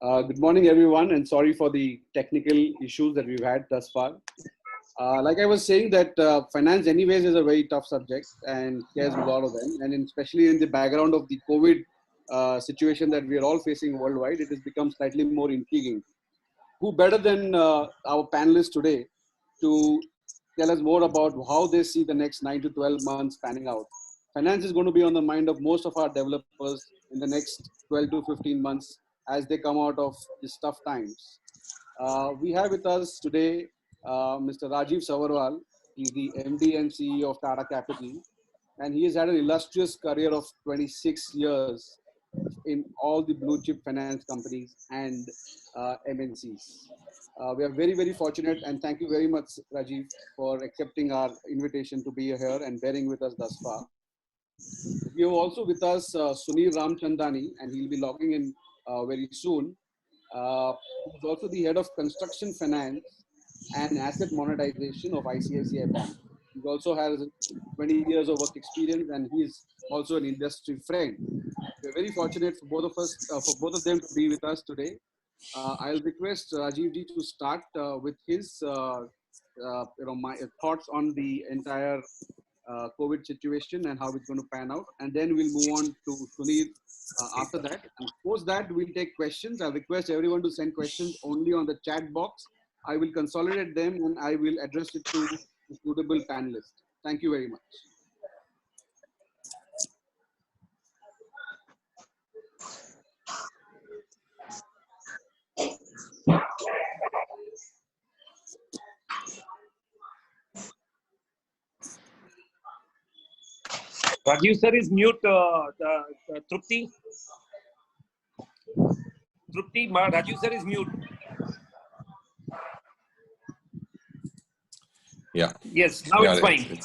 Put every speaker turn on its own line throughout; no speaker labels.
Good morning, everyone, and sorry for the technical issues that we've had thus far. Like I was saying, that finance, anyways, is a very tough subject and scares a lot of them, and especially in the background of the COVID situation that we are all facing worldwide, it has become slightly more intriguing. Who better than our panelists today to tell us more about how they see the next 9 to 12 months panning out? Finance is going to be on the mind of most of our developers in the next 12 to 15 months as they come out of these tough times. We have with us today Mr. Rajiv Savarwal. He's the MD and CEO of Tata Capital, and he has had an illustrious career of 26 years in all the blue chip finance companies and MNCs. We are very, very fortunate, and thank you very much, Rajiv, for accepting our invitation to be here and bearing with us thus far. We have also with us Sunil Ramchandani, and he'll be logging in very soon. He's also the head of construction finance and asset monetization of ICICI Bank. He also has 20 years of work experience, and he's also an industry friend. We're very fortunate for both of us, for both of them to be with us today. I'll request Rajiv ji to start with his, my thoughts on the entire COVID situation and how it's going to pan out, and then we'll move on to Sunil after that. And post that, we'll take questions. I'll request everyone to send questions only on the chat box. I will consolidate them and I will address it to the suitable panelists. Thank you very much.
Rajiv sir is mute. Trupti. Rajiv sir is mute.
Yeah.
Yes, now it's fine.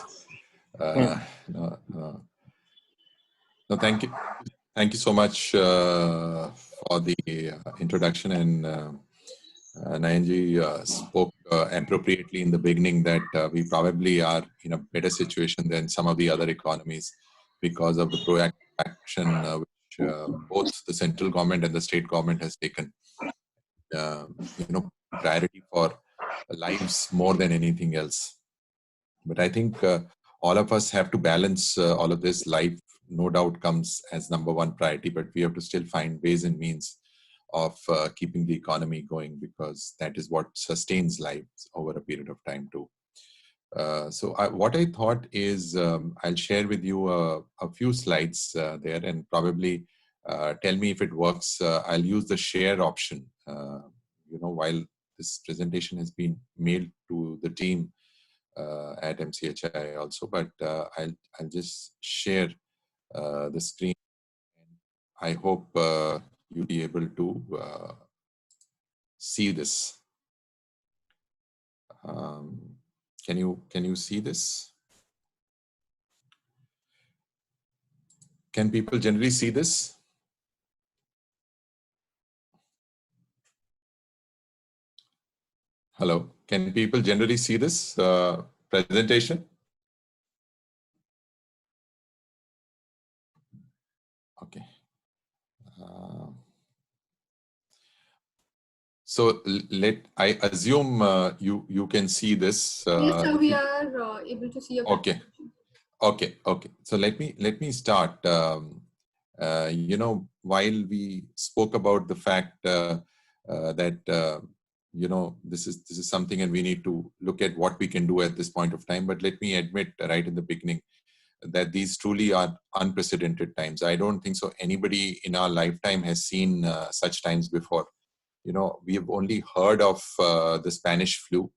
No, thank you. Thank you so much for the introduction. And Nayanji spoke appropriately in the beginning that we probably are in a better situation than some of the other economies because of the proactive action which both the central government and the state government has taken. Priority for lives more than anything else. But I think all of us have to balance all of this. Life, no doubt, comes as number one priority, but we have to still find ways and means of keeping the economy going, because that is what sustains lives over a period of time too. What I thought is I'll share with you a few slides there, and probably tell me if it works. I'll use the share option. While this presentation has been mailed to the team at MCHI also, but I'll just share the screen. I hope you'll be able to see this. Can you see this? Can people generally see this? Hello, can people generally see this presentation? Okay. So I assume you can see this.
Yes, sir, we are able to see your
presentation. Okay. So let me start. While we spoke about the fact that this is something, and we need to look at what we can do at this point of time. But let me admit right in the beginning that these truly are unprecedented times. I don't think so anybody in our lifetime has seen such times before. We have only heard of the Spanish flu,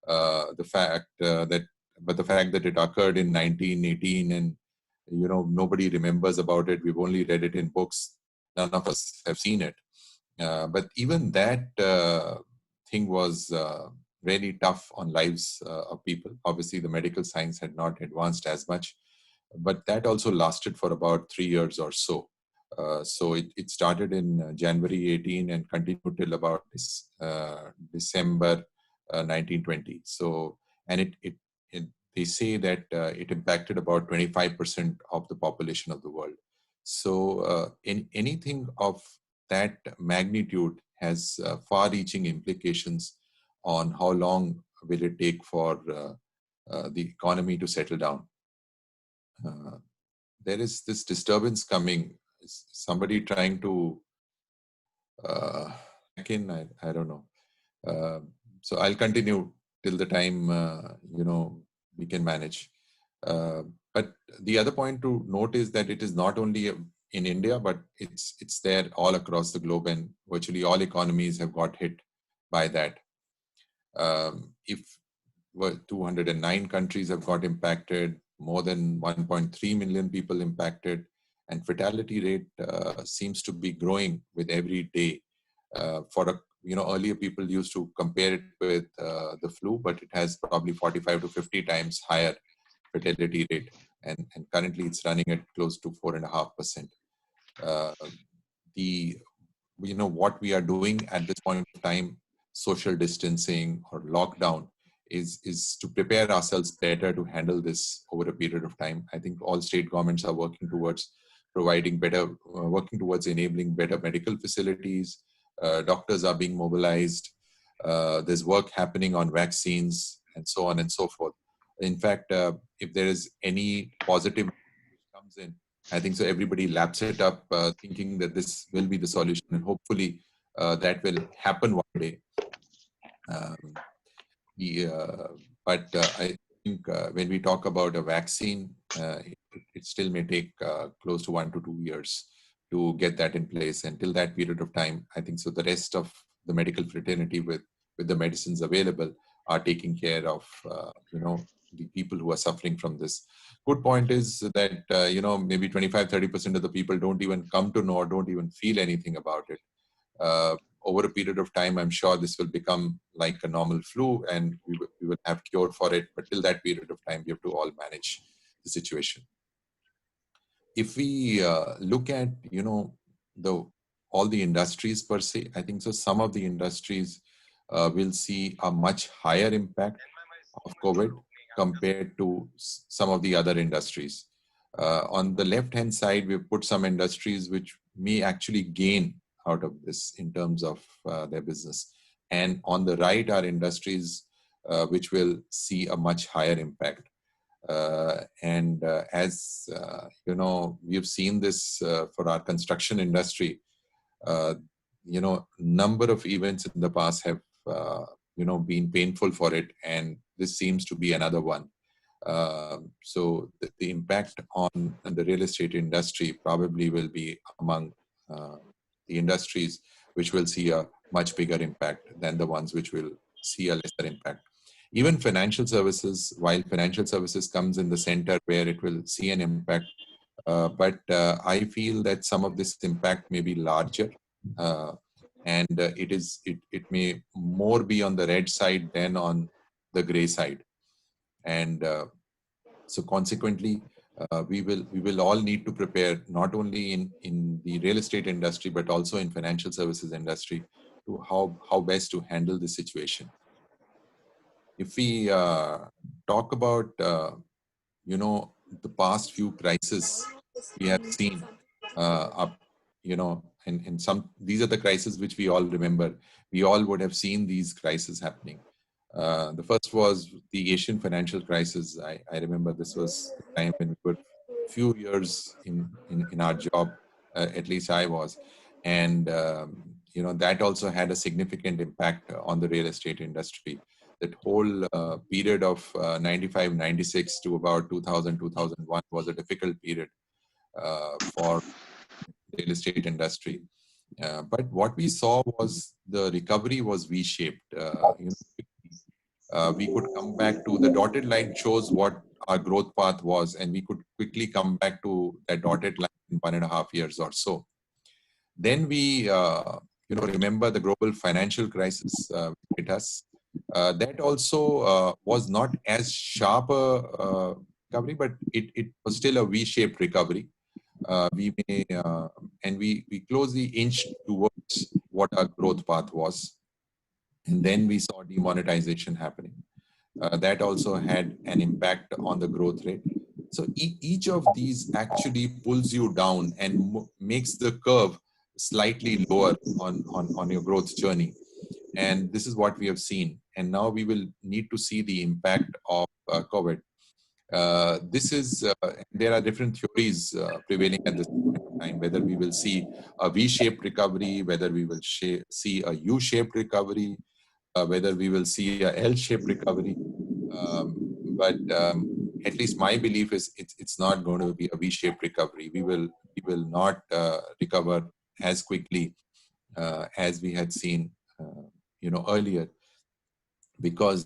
the fact that it occurred in 1918, and nobody remembers about it. We've only read it in books. None of us have seen it. But even that thing was really tough on lives of people. Obviously, the medical science had not advanced as much, but that also lasted for about 3 years or so. So it started in January 18 and continued till about December 1920. So, and they say that it impacted about 25% of the population of the world. So anything of that magnitude has far-reaching implications on how long will it take for the economy to settle down. There is this disturbance coming. Is somebody trying to hack in? I don't know. So I'll continue till the time we can manage. But the other point to note is that it is not only in India, but it's there all across the globe, and virtually all economies have got hit by that. If 209 countries have got impacted, more than 1.3 million people impacted, and fatality rate seems to be growing with every day. Earlier people used to compare it with the flu, but it has probably 45 to 50 times higher fatality rate, and currently it's running at close to 4.5%. What we are doing at this point of time, social distancing or lockdown, is to prepare ourselves better to handle this over a period of time. I think all state governments are working towards working towards enabling better medical facilities. Doctors are being mobilized. There's work happening on vaccines and so on and so forth. In fact, if there is any positive comes in, I think so everybody laps it up thinking that this will be the solution, and hopefully that will happen one day. But I think when we talk about a vaccine, it still may take close to 1 to 2 years to get that in place. Until that period of time, I think so the rest of the medical fraternity with the medicines available are taking care of the people who are suffering from this. Good point is that maybe 25-30% of the people don't even come to know or don't even feel anything about it. Over a period of time, I'm sure this will become like a normal flu, and we will have cure for it. But till that period of time, we have to all manage the situation. If we look at all the industries per se, I think so some of the industries will see a much higher impact of COVID compared to some of the other industries. On the left-hand side, we've put some industries which may actually gain out of this in terms of their business. And on the right are industries which will see a much higher impact. As we've seen this for our construction industry, number of events in the past have been painful for it, and this seems to be another one. So the impact on the real estate industry probably will be among the industries which will see a much bigger impact than the ones which will see a lesser impact. Even financial services, while financial services comes in the center where it will see an impact, but I feel that some of this impact may be larger, and it may more be on the red side than on the gray side. And so consequently, we will all need to prepare, not only in the real estate industry, but also in financial services industry, to how best to handle the situation. If we talk about, the past few crises we have seen, and these are the crises which we all remember. We all would have seen these crises happening. The first was the Asian financial crisis. I remember this was the time when we were few years in our job, at least I was. And, that also had a significant impact on the real estate industry. That whole period of 95, 96 to about 2000, 2001 was a difficult period for the real estate industry. But what we saw was the recovery was V-shaped. We could come back to the dotted line shows what our growth path was, and we could quickly come back to that dotted line in 1.5 years or so. Then we, remember the global financial crisis hit us. That also was not as sharp a recovery, but it was still a V-shaped recovery. We closely inched towards what our growth path was. And then we saw demonetization happening. That also had an impact on the growth rate. So each of these actually pulls you down and makes the curve slightly lower on your growth journey. And this is what we have seen. And now we will need to see the impact of COVID. There are different theories prevailing at this point of time, whether we will see a V-shaped recovery, whether we will see a U-shaped recovery, whether we will see a L-shaped recovery. But at least my belief is it's not going to be a V-shaped recovery. We will not recover as quickly as we had seen, earlier, because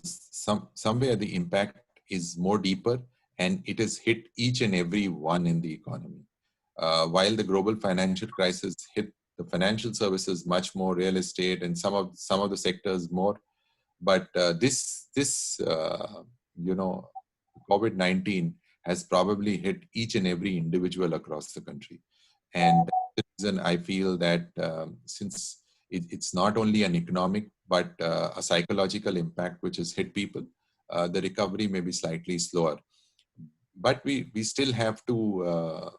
somewhere the impact is more deeper and it has hit each and every one in the economy. While the global financial crisis hit the financial services much more, real estate and some of the sectors more, but this COVID-19 has probably hit each and every individual across the country. And that's the reason I feel that since it's not only an economic, but a psychological impact which has hit people, the recovery may be slightly slower. But we still have to,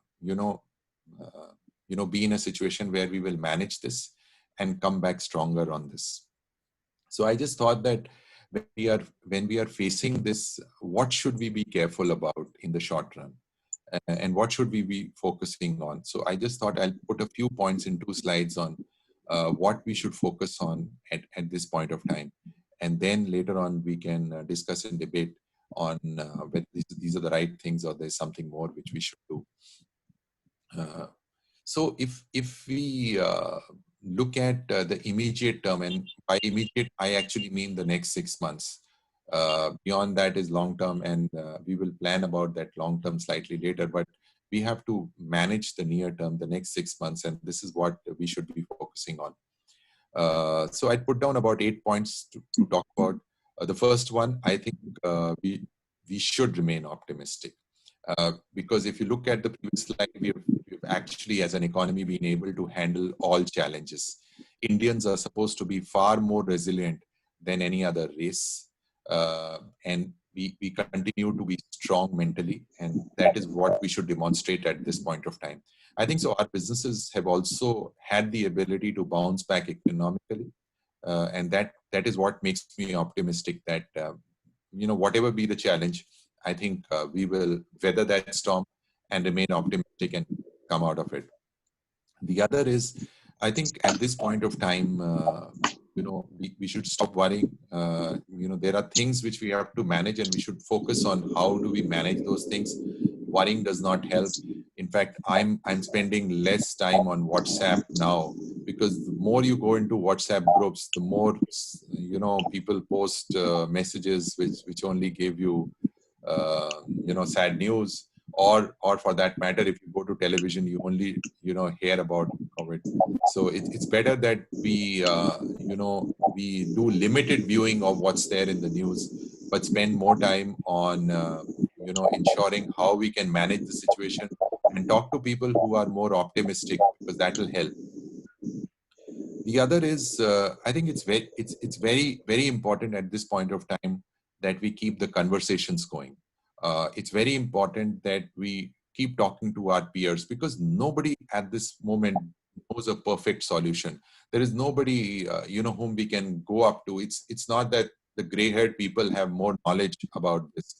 be in a situation where we will manage this and come back stronger on this. So I just thought that when we are facing this, what should we be careful about in the short run? And what should we be focusing on? So I just thought I'll put a few points in 2 slides on what we should focus on at this point of time. And then later on, we can discuss and debate on whether these are the right things or there's something more which we should do. So if we look at the immediate term, and by immediate, I actually mean the next 6 months. Beyond that is long term, and we will plan about that long term slightly later. But we have to manage the near term, the next 6 months, and this is what we should be focusing on. So I put down about 8 points to talk about. The first one, I think we should remain optimistic. Because if you look at the previous slide, we've actually, as an economy, been able to handle all challenges. Indians are supposed to be far more resilient than any other race. And we continue to be strong mentally, and that is what we should demonstrate at this point of time. I think so. Our businesses have also had the ability to bounce back economically, and that is what makes me optimistic that whatever be the challenge, I think we will weather that storm and remain optimistic and come out of it. The other is, I think at this point of time, we should stop worrying. There are things which we have to manage, and we should focus on how do we manage those things. Worrying does not help. In fact, I'm spending less time on WhatsApp now, because the more you go into WhatsApp groups, the more people post messages which only give you sad news, or for that matter, if you go to television, you only hear about COVID. So it's better that we we do limited viewing of what's there in the news, but spend more time on ensuring how we can manage the situation and talk to people who are more optimistic, because that will help. The other is, I think it's very, very important at this point of time that we keep the conversations going. It's very important that we keep talking to our peers, because nobody at this moment knows a perfect solution. There is nobody, whom we can go up to. It's not that the gray-haired people have more knowledge about this,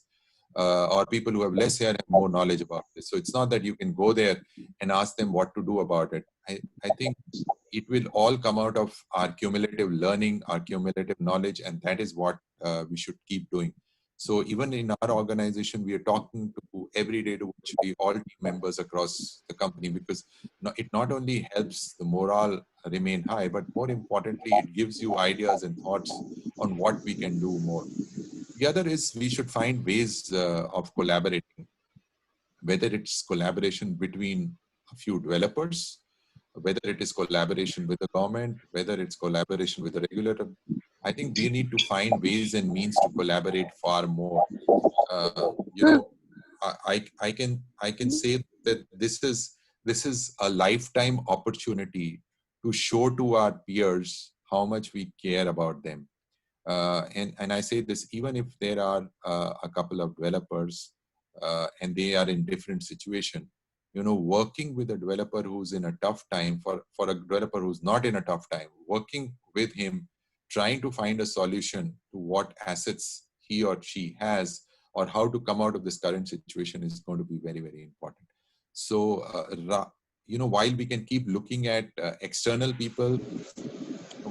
or people who have less hair have more knowledge about this. So it's not that you can go there and ask them what to do about it. I think it will all come out of our cumulative learning, our cumulative knowledge, and that is what we should keep doing. So even in our organization, we are talking to every day to virtually all team members across the company, because it not only helps the morale remain high, but more importantly, it gives you ideas and thoughts on what we can do more. The other is we should find ways of collaborating, whether it's collaboration between a few developers, whether it is collaboration with the government, whether it's collaboration with the regulator. I think we need to find ways and means to collaborate far more. I can say that this is a lifetime opportunity to show to our peers how much we care about them. And I say this even if there are a couple of developers and they are in different situation. working with a developer who's in a tough time, for a developer who's not in a tough time, working with him, trying to find a solution to what assets he or she has, or how to come out of this current situation is going to be very, very important. So, while we can keep looking at external people,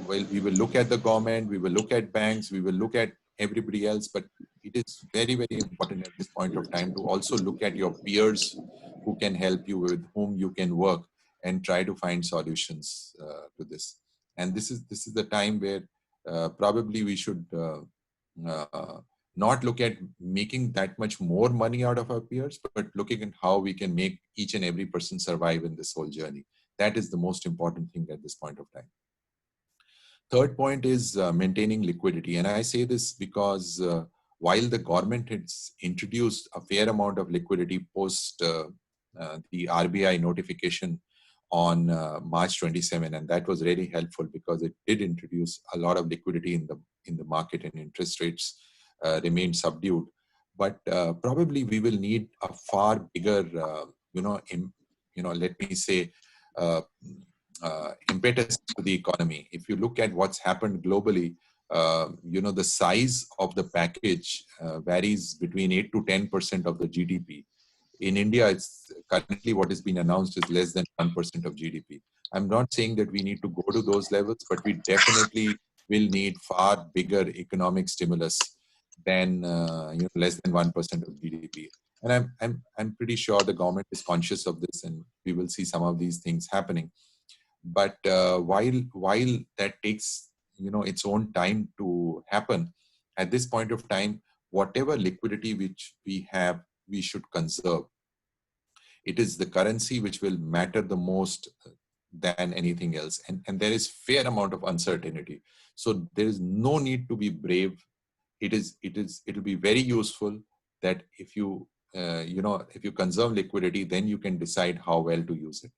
well, we will look at the government, we will look at banks, we will look at everybody else, but it is very, very important at this point of time to also look at your peers who can help you, with whom you can work, and try to find solutions to this. And this is the time where probably we should uh, not look at making that much more money out of our peers, but looking at how we can make each and every person survive in this whole journey. That is the most important thing at this point of time. Third point is maintaining liquidity. And I say this because while the government has introduced a fair amount of liquidity post the RBI notification on March 27, and that was really helpful because it did introduce a lot of liquidity in the market, and interest rates remained subdued. But probably we will need a far bigger, let me say, impetus to the economy. If you look at what's happened globally, the size of the package varies between 8 to 10% of the GDP. In India, it's currently what has been announced is less than 1% of GDP. I'm not saying that we need to go to those levels, but we definitely will need far bigger economic stimulus than less than 1% of GDP. And I'm pretty sure the government is conscious of this, and we will see some of these things happening. But while that takes its own time to happen, at this point of time, whatever liquidity which we have, we should conserve. It is the currency which will matter the most than anything else, and there is fair amount of uncertainty. So there is no need to be brave. It'll be very useful that if you if you conserve liquidity, then you can decide how well to use it.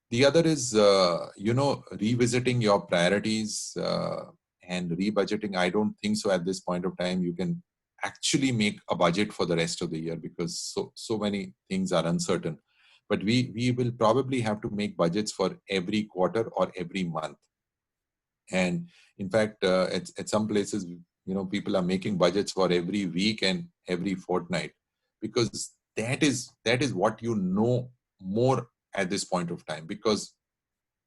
The other is, revisiting your priorities and rebudgeting. I don't think so at this point of time you can actually make a budget for the rest of the year because so many things are uncertain. But we will probably have to make budgets for every quarter or every month. And in fact, at some places, people are making budgets for every week and every fortnight, because that is what more at this point of time, because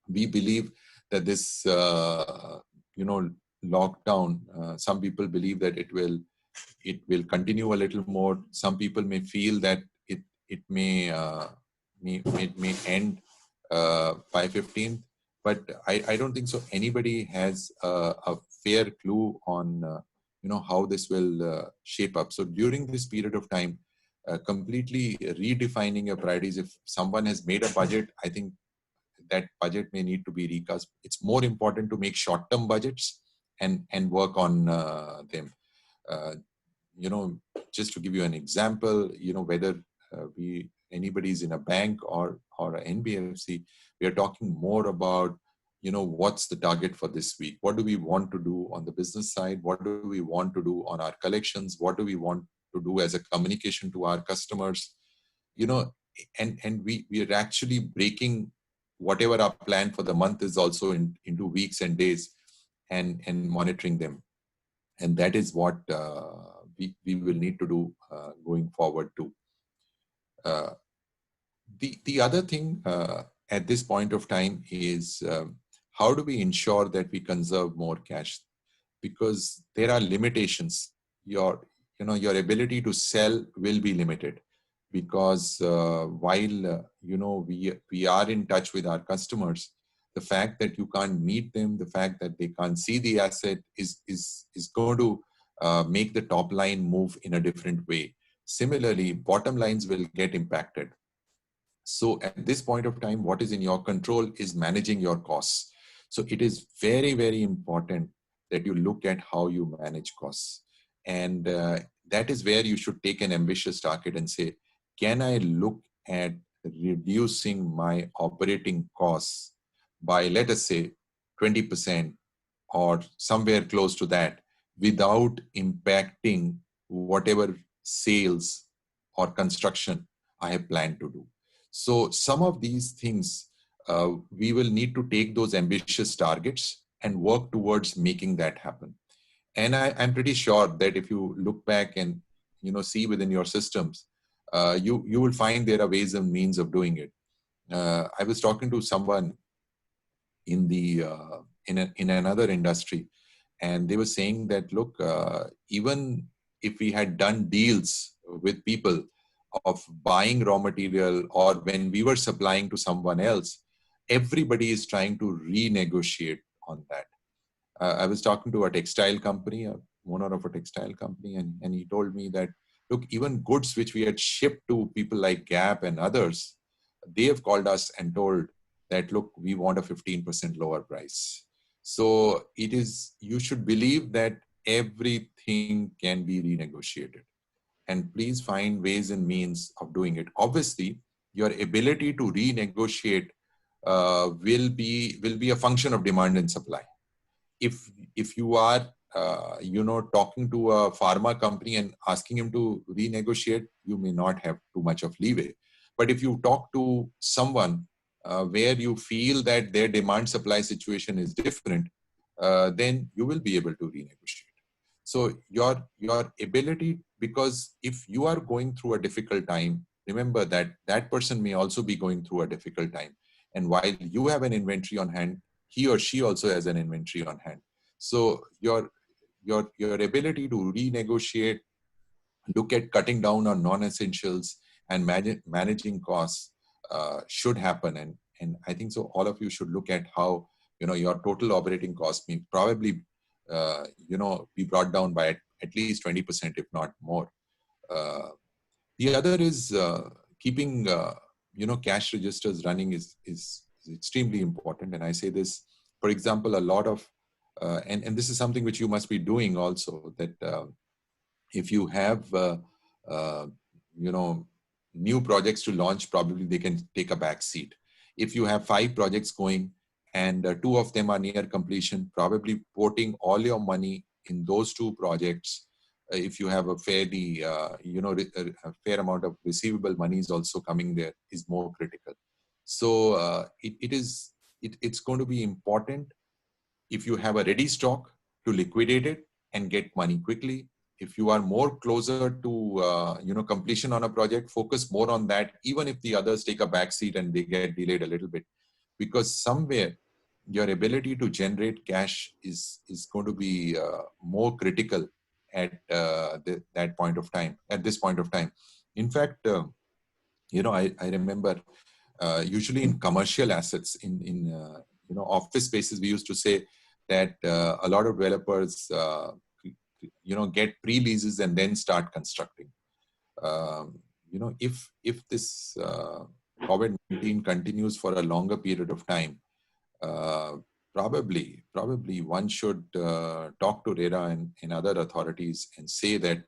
we believe that this lockdown, some people believe that it will continue a little more. Some people may feel that it may end by 15th, but I don't think so anybody has a fair clue on how this will shape up. So during this period of time, completely redefining your priorities. If someone has made a budget, I think that budget may need to be recast. It's more important to make short-term budgets and work on them. Just to give you an example, whether anybody's in a bank or an NBFC, we are talking more about what's the target for this week? What do we want to do on the business side? What do we want to do on our collections? What do we want to do as a communication to our customers? And we are actually breaking whatever our plan for the month is also into weeks and days, and monitoring them. And that is what we will need to do going forward too. The other thing at this point of time is how do we ensure that we conserve more cash? Because there are limitations. Your ability to sell will be limited, because while we are in touch with our customers, the fact that you can't meet them, the fact that they can't see the asset is going to make the top line move in a different way. Similarly, bottom lines will get impacted. So at this point of time, what is in your control is managing your costs. So it is very, very important that you look at how you manage costs. And that is where you should take an ambitious target and say, can I look at reducing my operating costs by, let us say, 20% or somewhere close to that, without impacting whatever sales or construction I have planned to do. So some of these things, we will need to take those ambitious targets and work towards making that happen. And I'm pretty sure that if you look back and see within your systems, you will find there are ways and means of doing it. I was talking to someone in the in another industry, and they were saying that look, even if we had done deals with people of buying raw material, or when we were supplying to someone else, everybody is trying to renegotiate on that. I was talking to a textile company, a owner of a textile company, and he told me that, look, even goods which we had shipped to people like Gap and others, they have called us and told that, look, we want a 15% lower price. So you should believe that everything can be renegotiated. And please find ways and means of doing it. Obviously, your ability to renegotiate will be a function of demand and supply. If you are talking to a pharma company and asking him to renegotiate, you may not have too much of leeway. But if you talk to someone where you feel that their demand supply situation is different, then you will be able to renegotiate. So your ability, because if you are going through a difficult time, remember that that person may also be going through a difficult time. And while you have an inventory on hand, he or she also has an inventory on hand. So your ability to renegotiate, look at cutting down on non-essentials and managing costs should happen. And I think so all of you should look at how your total operating cost may probably be brought down by at least 20%, if not more. The other is keeping cash registers running is extremely important. And I say this, for example, a lot of and this is something which you must be doing also, that if you have new projects to launch, probably they can take a back seat. If you have 5 projects going and 2 of them are near completion, probably putting all your money in those 2 projects. If you have a fairly a fair amount of receivable money is also coming there, is more critical. So it's going to be important, if you have a ready stock, to liquidate it and get money quickly. If you are more closer to completion on a project, focus more on that, even if the others take a back seat and they get delayed a little bit, because somewhere your ability to generate cash is going to be more critical at that point of time. At this point of time, in fact, I remember usually in commercial assets, in office spaces, we used to say that a lot of developers get pre-leases and then start constructing. If this COVID-19 continues for a longer period of time, probably one should talk to RERA and other authorities and say that,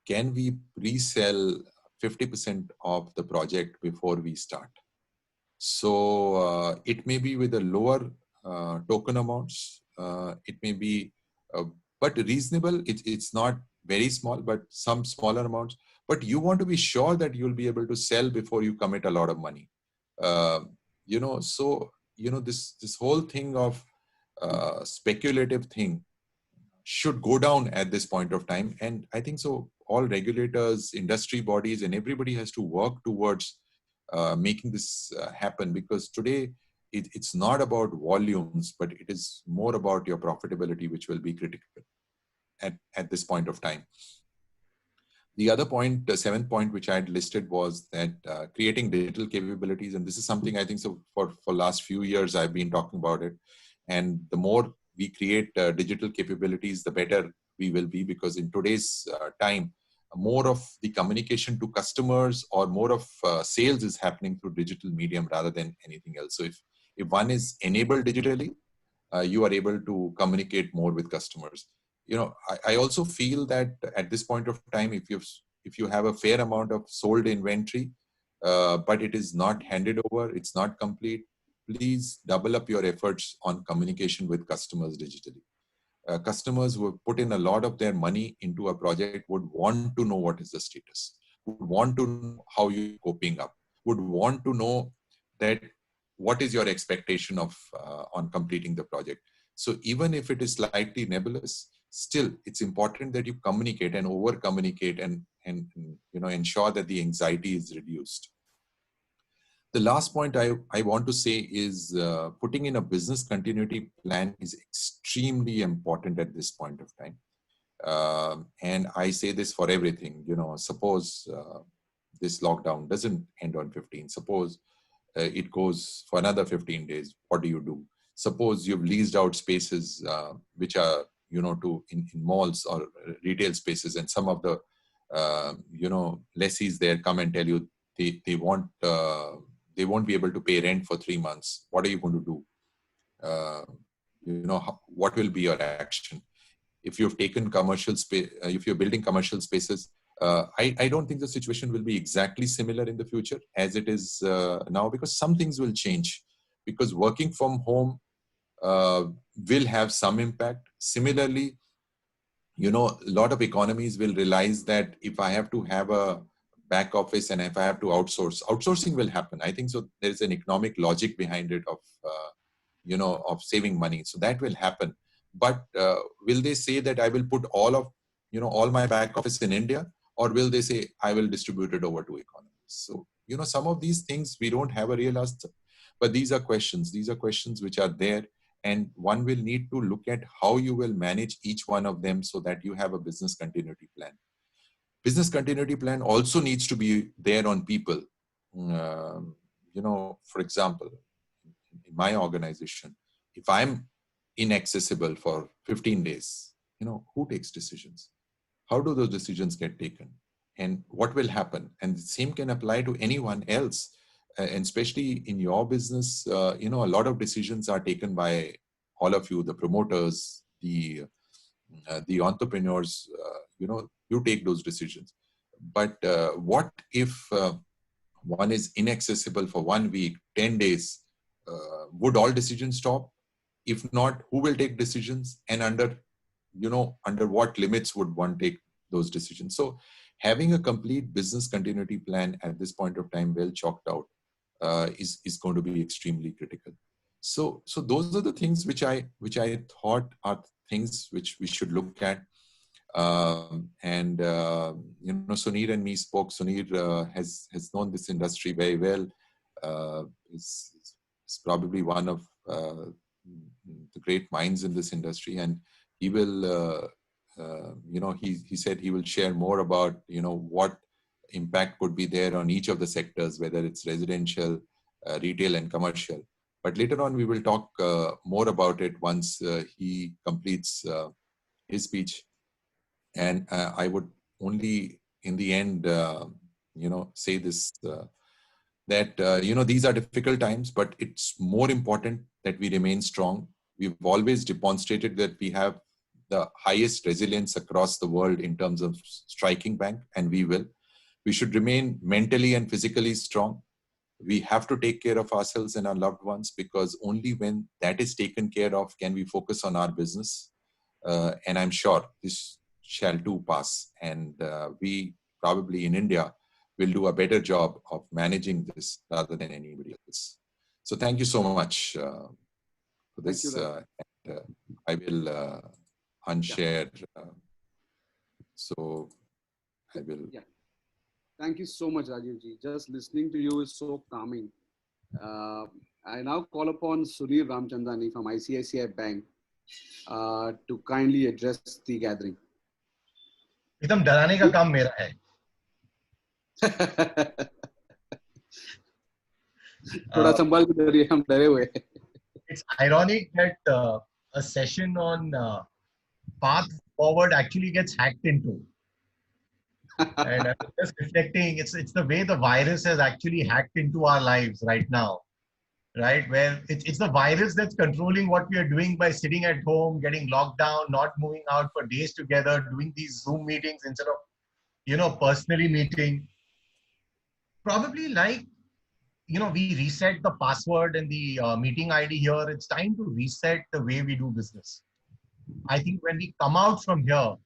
can we pre-sell 50% of the project before we start? So it may be with a lower token amounts. It may be, but reasonable. It's not very small, but some smaller amounts. But you want to be sure that you'll be able to sell before you commit a lot of money. This whole thing of speculative thing should go down at this point of time. And I think so all regulators, industry bodies, and everybody has to work towards making this happen, because today it's not about volumes, but it is more about your profitability, which will be critical at this point of time. The other point, the 7th point, which I had listed, was that creating digital capabilities. And this is something I think so for last few years, I've been talking about it. And the more we create digital capabilities, the better we will be, because in today's time, more of the communication to customers or more of sales is happening through digital medium rather than anything else. So if one is enabled digitally, you are able to communicate more with customers. I also feel that at this point of time, if you have a fair amount of sold inventory, but it is not handed over, it's not complete, please double up your efforts on communication with customers digitally. Customers who have put in a lot of their money into a project would want to know what is the status, would want to know how you're coping up, would want to know that what is your expectation of on completing the project. So even if it is slightly nebulous, still it's important that you communicate and over communicate and ensure that the anxiety is reduced. The last point I want to say is putting in a business continuity plan is extremely important at this point of time. And I say this for everything. Suppose this lockdown doesn't end on 15. Suppose it goes for another 15 days. What do you do? Suppose you've leased out spaces which are, in malls or retail spaces, and some of the, lessees there come and tell you they won't be able to pay rent for 3 months. What are you going to do? What will be your action? If you've taken commercial space, if you're building commercial spaces, I don't think the situation will be exactly similar in the future as it is now, because some things will change. Because working from home will have some impact. Similarly, a lot of economies will realize that if I have to have a back office and if I have to outsourcing will happen. I think so. There's an economic logic behind it of, of saving money. So that will happen. But will they say that I will put all my back office in India, or will they say I will distribute it over to economies? So, some of these things we don't have a real answer, but these are questions. These are questions which are there, and one will need to look at how you will manage each one of them so that you have a business continuity plan. Business continuity plan also needs to be there on people. For example, in my organization, if I'm inaccessible for 15 days, who takes decisions? How do those decisions get taken? And what will happen? And the same can apply to anyone else. And especially in your business, a lot of decisions are taken by all of you, the promoters, the entrepreneurs, you take those decisions. But what if one is inaccessible for 1 week, 10 days? Would all decisions stop? If not, who will take decisions, and under what limits would one take those decisions? So having a complete business continuity plan at this point of time, well chalked out, is going to be extremely critical. So those are the things which I thought are things which we should look at. Sunir and me spoke. Sunir has known this industry very well. Is probably one of the great minds in this industry, and he will, he said he will share more about, what impact could be there on each of the sectors, whether it's residential, retail, and commercial. But later on, we will talk more about it once he completes his speech. And I would only, in the end, say this, that, these are difficult times, but it's more important that we remain strong. We've always demonstrated that we have the highest resilience across the world in terms of striking back, and we will. We should remain mentally and physically strong. We have to take care of ourselves and our loved ones, because only when that is taken care of can we focus on our business. And I'm sure this shall too pass. And we probably in India will do a better job of managing this rather than anybody else. So thank you so much for this. I will unshare. So I will.
Yeah. Thank you so much, Rajivji. Just listening to you is so calming. I now call upon Sunir Ramchandani from ICICI Bank to kindly address the gathering.
एकदम डराने का काम मेरा है.
थोड़ा संभाल के डरिए, हम डरे हुए हैं.
It's ironic that a session on path forward actually gets hacked into. And I'm just reflecting, it's the way the virus has actually hacked into our lives right now, right? Where it's the virus that's controlling what we are doing by sitting at home, getting locked down, not moving out for days together, doing these Zoom meetings instead of, personally meeting. Probably like, we reset the password and the meeting ID here. It's time to reset the way we do business. I think when we come out from here,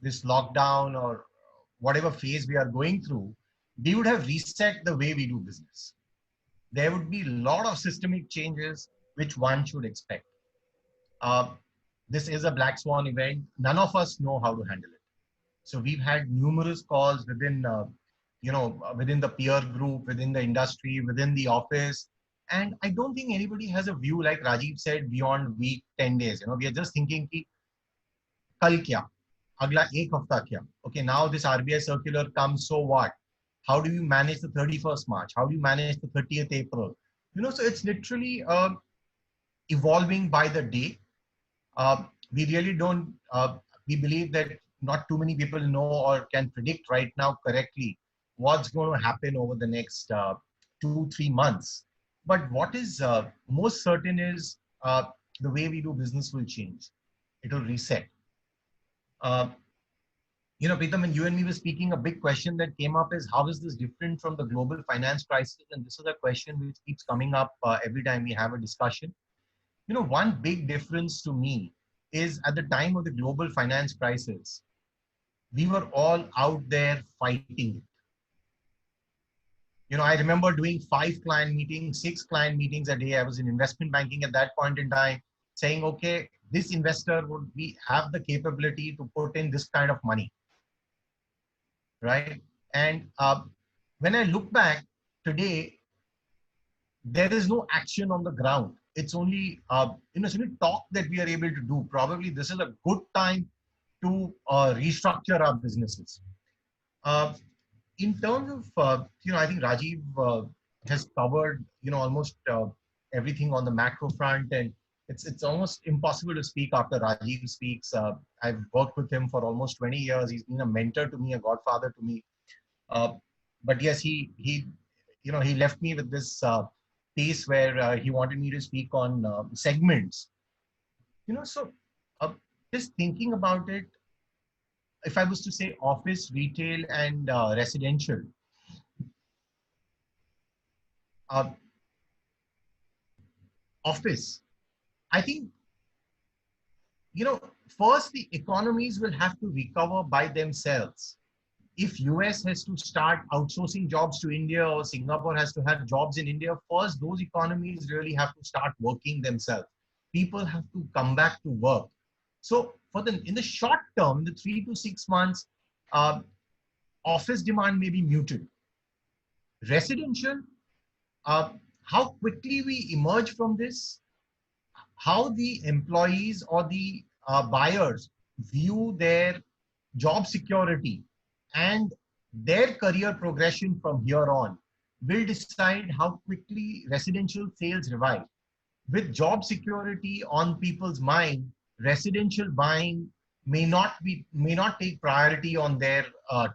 this lockdown or whatever phase we are going through, we would have reset the way we do business. There would be a lot of systemic changes which one should expect. Uh, this is a black swan event. None of us know how to handle it. So we've had numerous calls within, within the peer group, within the industry, within the office. And I don't think anybody has a view, like Rajiv said, beyond week, 10 days. We are just thinking, ki, kal kya? Agla ek hafta kya? Okay, now this RBI circular comes, so what? How do you manage the 31st March? How do you manage the 30th April? So it's literally evolving by the day. We really don't, we believe that not too many people know or can predict right now correctly what's going to happen over the next 2-3 months. But what is most certain is the way we do business will change. It will reset. Pritam, and you and me were speaking, a big question that came up is how is this different from the global finance crisis? And this is a question which keeps coming up every time we have a discussion. One big difference to me is at the time of the global finance crisis, we were all out there fighting it. I remember doing 5 client meetings, 6 client meetings a day. I was in investment banking at that point in time, saying, okay, this investor would have the capability to put in this kind of money, right? And when I look back today, there is no action on the ground. It's only, it's only talk that we are able to do. Probably this is a good time to restructure our businesses. In terms of, I think Rajiv has covered, almost everything on the macro front, and it's almost impossible to speak after Rajiv speaks. I've worked with him for almost 20 years. He's been a mentor to me, a godfather to me. But yes, he left me with this piece where he wanted me to speak on segments. So just thinking about it, if I was to say office, retail, and residential, office, I think, first the economies will have to recover by themselves. If US has to start outsourcing jobs to India or Singapore has to have jobs in India, first those economies really have to start working themselves. People have to come back to work. So in the short term, in the 3 to 6 months, office demand may be muted. Residential, how quickly we emerge from this, how the employees or the buyers view their job security and their career progression from here on will decide how quickly residential sales revive. With job security on people's mind, residential buying may not take priority on their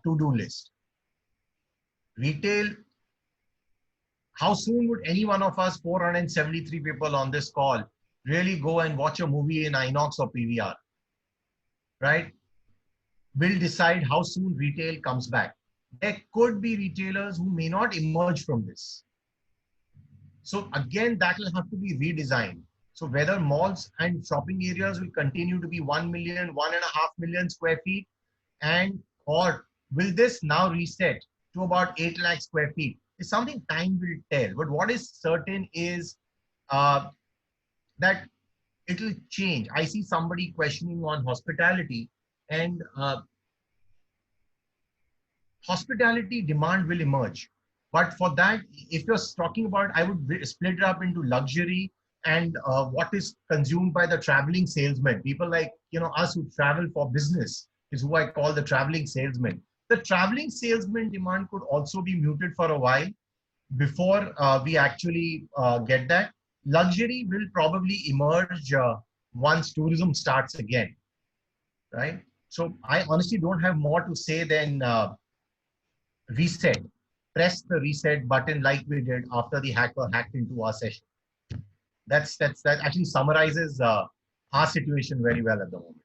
to-do list. Retail, how soon would any one of us 473 people on this call really go and watch a movie in INOX or PVR, right? Will decide how soon retail comes back. There could be retailers who may not emerge from this. So again, that will have to be redesigned. So whether malls and shopping areas will continue to be 1 million, 1.5 million square feet, or will this now reset to about 8 lakh square feet? It's something time will tell. But what is certain is that it will change. I see somebody questioning on hospitality, and hospitality demand will emerge. But for that, if you're talking about, I would split it up into luxury and what is consumed by the traveling salesman. People like us who travel for business is who I call the traveling salesman. The traveling salesman demand could also be muted for a while before we actually get that. Luxury will probably emerge once tourism starts again, right? So I honestly don't have more to say than reset. Press the reset button like we did after the hacker hacked into our session. That actually summarizes our situation very well at the moment.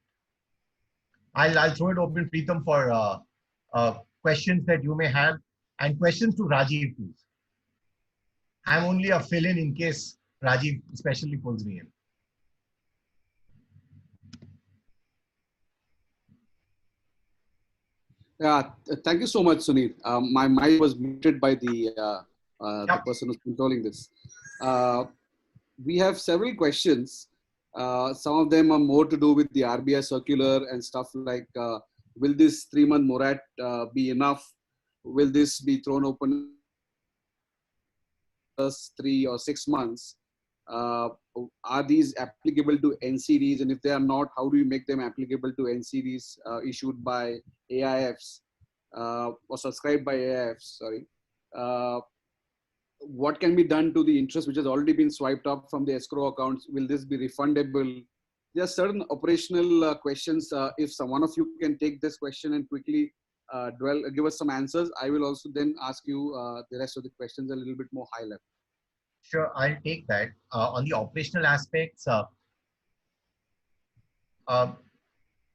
I'll throw it open, Preetham, for questions that you may have, and questions to Rajiv, please. I'm only a fill-in in case Rajiv especially pulls me in.
Yeah, thank you so much, Sunil. My mic was muted by the
Yep.
person who's controlling this. Uh, we have several questions. Some of them are more to do with the RBI circular and stuff like, will this 3-month morat be enough? Will this be thrown open plus 3 or 6 months? Uh, are these applicable to NCDs? And if they are not, how do you make them applicable to NCDs issued by AIFs or subscribed by AIFs? Sorry. Uh, what can be done to the interest which has already been swiped up from the escrow accounts? Will this be refundable? There are certain operational questions. If some one of you can take this question and quickly give us some answers, I will also then ask you the rest of the questions a little bit more high level.
Sure, I'll take that. On the operational aspects, uh,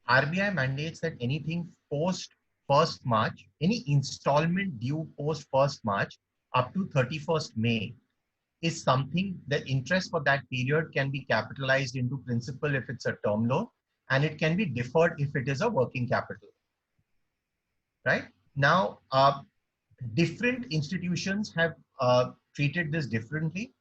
RBI mandates that anything post 1st March, any installment due post 1st March up to 31st May is something, the interest for that period can be capitalized into principal if it's a term loan, and it can be deferred if it is a working capital. Right? Now, different institutions have treated this differently.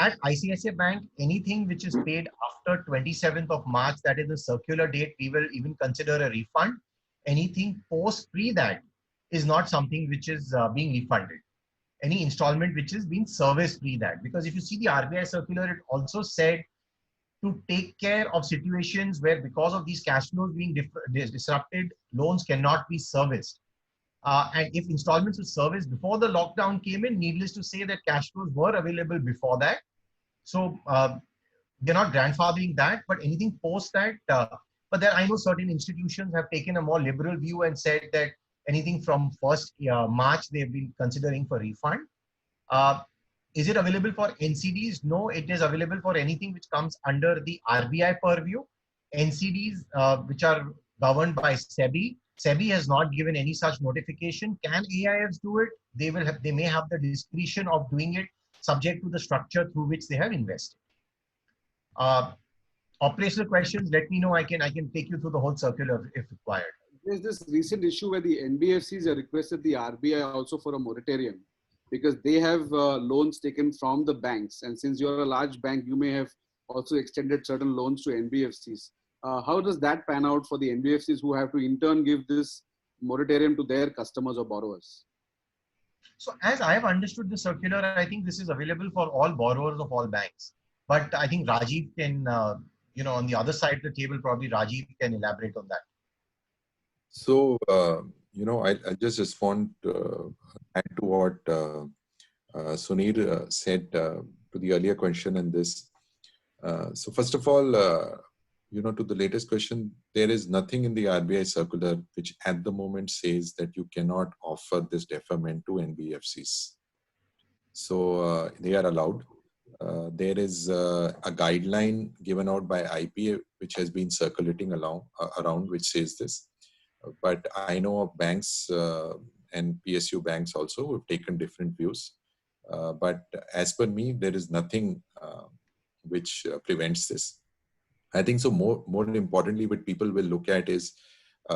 At ICICI Bank, anything which is paid after 27th of March, that is the circular date, we will even consider a refund. Anything pre that is not something which is being refunded. Any installment which is being serviced pre that. Because if you see the RBI circular, it also said to take care of situations where because of these cash flows being disrupted, loans cannot be serviced. And if installments were serviced before the lockdown came in, needless to say that cash flows were available before that. So they're not grandfathering that, but anything post that. But then I know certain institutions have taken a more liberal view and said that anything from 1st March, they've been considering for refund. Is it available for NCDs? No, it is available for anything which comes under the RBI purview. NCDs, which are governed by SEBI. SEBI has not given any such notification. Can AIFs do it? They may have the discretion of doing it subject to the structure through which they have invested. Operational questions, let me know. I can take you through the whole circular if required.
There's this recent issue where the NBFCs have requested the RBI also for a moratorium because they have loans taken from the banks. And since you're a large bank, you may have also extended certain loans to NBFCs. How does that pan out for the NBFCs who have to in turn give this moratorium to their customers or borrowers?
So as I have understood the circular, I think this is available for all borrowers of all banks. But I think Rajiv can, on the other side of the table, probably Rajiv can elaborate on that.
So, I'll just respond add to what Sunir said to the earlier question in this. So first of all, to the latest question, there is nothing in the RBI circular which at the moment says that you cannot offer this deferment to NBFCs. So they are allowed. There is a guideline given out by IPA which has been circulating around which says this. But I know of banks and PSU banks also who have taken different views. But as per me, there is nothing which prevents this. I think so. More importantly, what people will look at is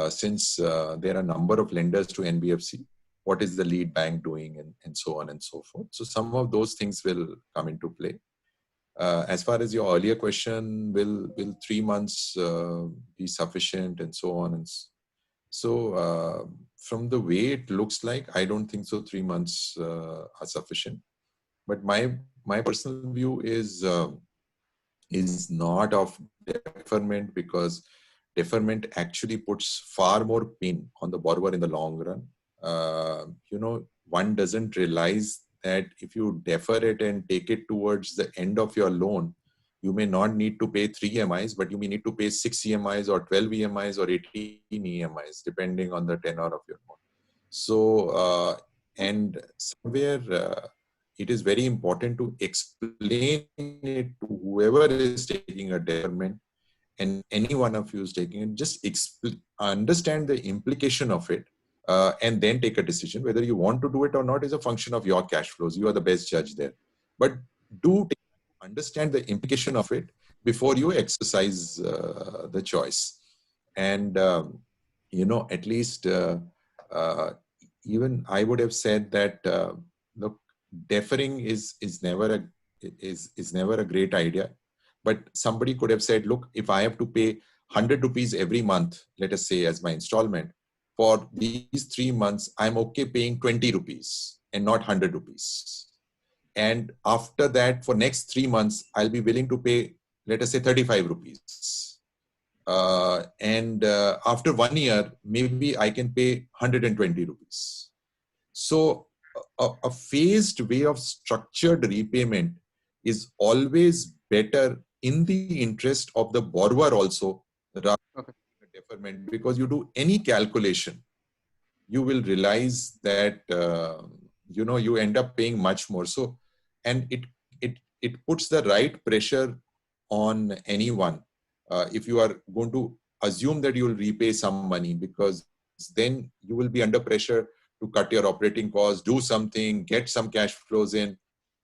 since there are a number of lenders to NBFC, what is the lead bank doing and so on and so forth. So some of those things will come into play. As far as your earlier question, will 3 months be sufficient and so on and so from the way it looks like, I don't think so 3 months are sufficient. But my personal view is not of deferment, because deferment actually puts far more pain on the borrower in the long run. One doesn't realize that if you defer it and take it towards the end of your loan, you may not need to pay 3 EMIs, but you may need to pay 6 EMIs or 12 EMIs or 18 EMIs, depending on the tenor of your loan. So, and somewhere it is very important to explain it to whoever is taking a deferment, and any one of you is taking it, just understand the implication of it, and then take a decision. Whether you want to do it or not is a function of your cash flows. You are the best judge there. But do understand the implication of it before you exercise the choice. And at least uh, even I would have said that look, deferring is never a great idea. But somebody could have said, look, if I have to pay 100 rupees every month, let us say, as my installment, for these 3 months, I'm okay paying 20 rupees and not 100 rupees. And after that, for next 3 months, I'll be willing to pay, let us say, 35 rupees. And after 1 year, maybe I can pay 120 rupees. So a phased way of structured repayment is always better in the interest of the borrower also, rather
Okay.
than deferment, because you do any calculation, you will realize that you end up paying much more. So, and it puts the right pressure on anyone if you are going to assume that you will repay some money, because then you will be under pressure to cut your operating costs, do something, get some cash flows in.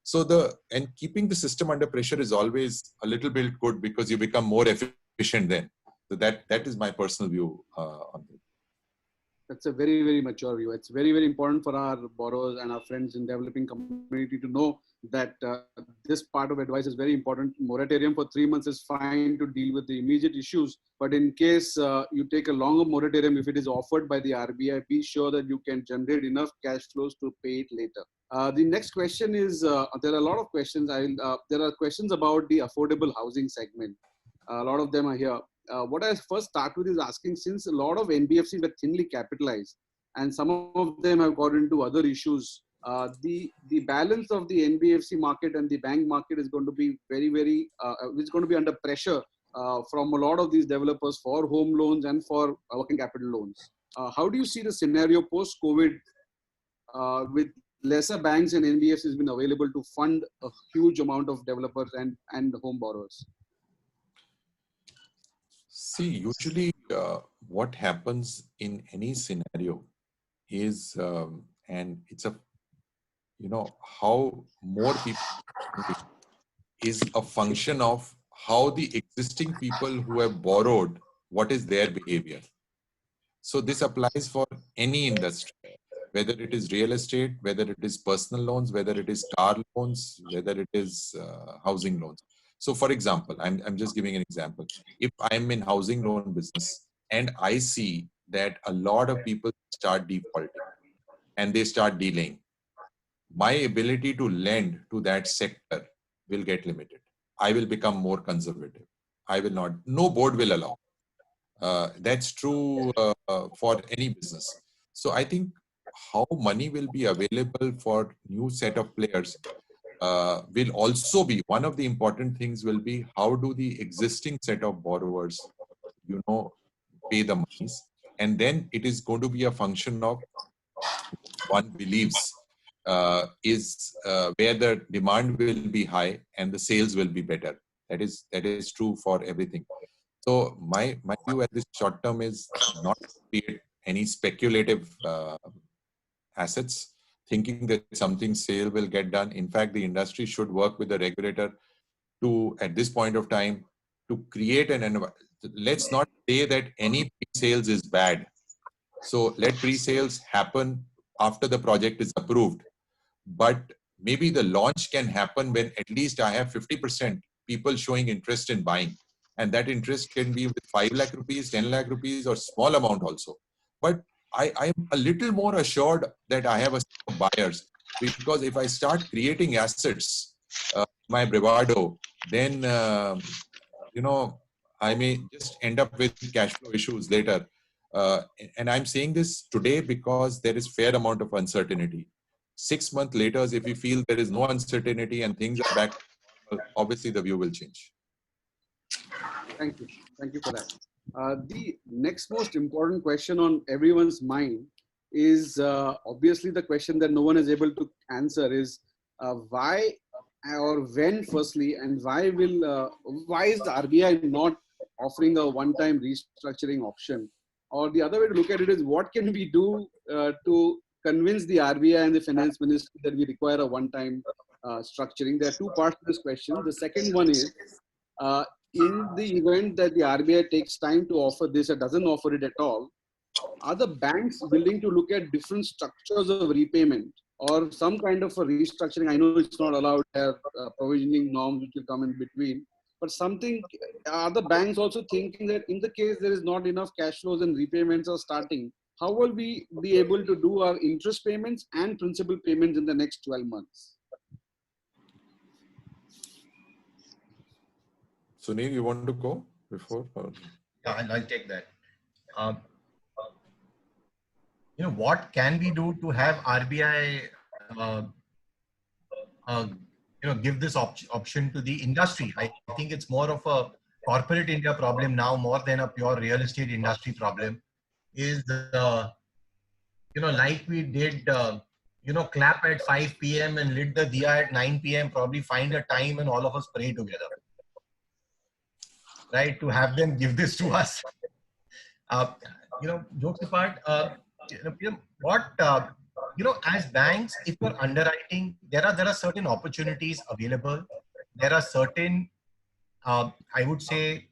So and keeping the system under pressure is always a little bit good, because you become more efficient then. So that is my personal view on this.
That's a very, very mature view. It's very, very important for our borrowers and our friends in developing community to know that this part of advice is very important. Moratorium for 3 months is fine to deal with the immediate issues. But in case you take a longer moratorium, if it is offered by the RBI, be sure that you can generate enough cash flows to pay it later. The next question is, there are a lot of questions. There are questions about the affordable housing segment. A lot of them are here. What I first start with is asking, since a lot of NBFCs were thinly capitalized and some of them have got into other issues, the balance of the NBFC market and the bank market is going to be it's going to be under pressure from a lot of these developers for home loans and for working capital loans. How do you see the scenario post-COVID with lesser banks and NBFCs been available to fund a huge amount of developers and home borrowers?
See, usually what happens in any scenario is, and it's how more people is a function of how the existing people who have borrowed, what is their behavior. So this applies for any industry, whether it is real estate, whether it is personal loans, whether it is car loans, whether it is housing loans. So for example, I'm just giving an example. If I'm in housing loan business and I see that a lot of people start defaulting and they start delaying, my ability to lend to that sector will get limited. I will become more conservative. I will not, no board will allow. That's true for any business. So I think how money will be available for new set of players will also be one of the important things. Will be how do the existing set of borrowers pay the monies, and then it is going to be a function of one believes is where the demand will be high and the sales will be better. That is true for everything. So my view at this short term is not to create any speculative assets, thinking that something sale will get done. In fact, the industry should work with the regulator to, at this point of time, to create an environment. Let's not say that any pre-sales is bad. So let pre-sales happen after the project is approved. But maybe the launch can happen when at least I have 50% people showing interest in buying. And that interest can be with 5 lakh rupees, 10 lakh rupees, or small amount also. But I'm a little more assured that I have a set of buyers, because if I start creating assets, my bravado, then, I may just end up with cash flow issues later. And I'm saying this today because there is fair amount of uncertainty. 6 months later, if we feel there is no uncertainty and things are back, obviously the view will change.
Thank you. Thank you for that. The next most important question on everyone's mind is obviously the question that no one is able to answer is why or when, firstly, and why is the RBI not offering a one-time restructuring option? Or the other way to look at it is, what can we do to convince the RBI and the finance ministry that we require a one-time structuring? There are two parts to this question. The second one is, in the event that the RBI takes time to offer this or doesn't offer it at all, are the banks willing to look at different structures of repayment or some kind of a restructuring? I know it's not allowed, there are provisioning norms which will come in between, but something, are the banks also thinking that in the case there is not enough cash flows and repayments are starting, how will we be able to do our interest payments and principal payments in the next 12 months?
Sunil, you want to go before? Or?
Yeah, I'll take that. Um, what can we do to have RBI, give this option to the industry? I think it's more of a corporate India problem now, more than a pure real estate industry problem. Is like we did, clap at 5 p.m. and lit the diya at 9 p.m. Probably find a time and all of us pray together, right? To have them give this to us. Jokes apart, as banks, if you're underwriting, there are certain opportunities available. There are certain, I would say,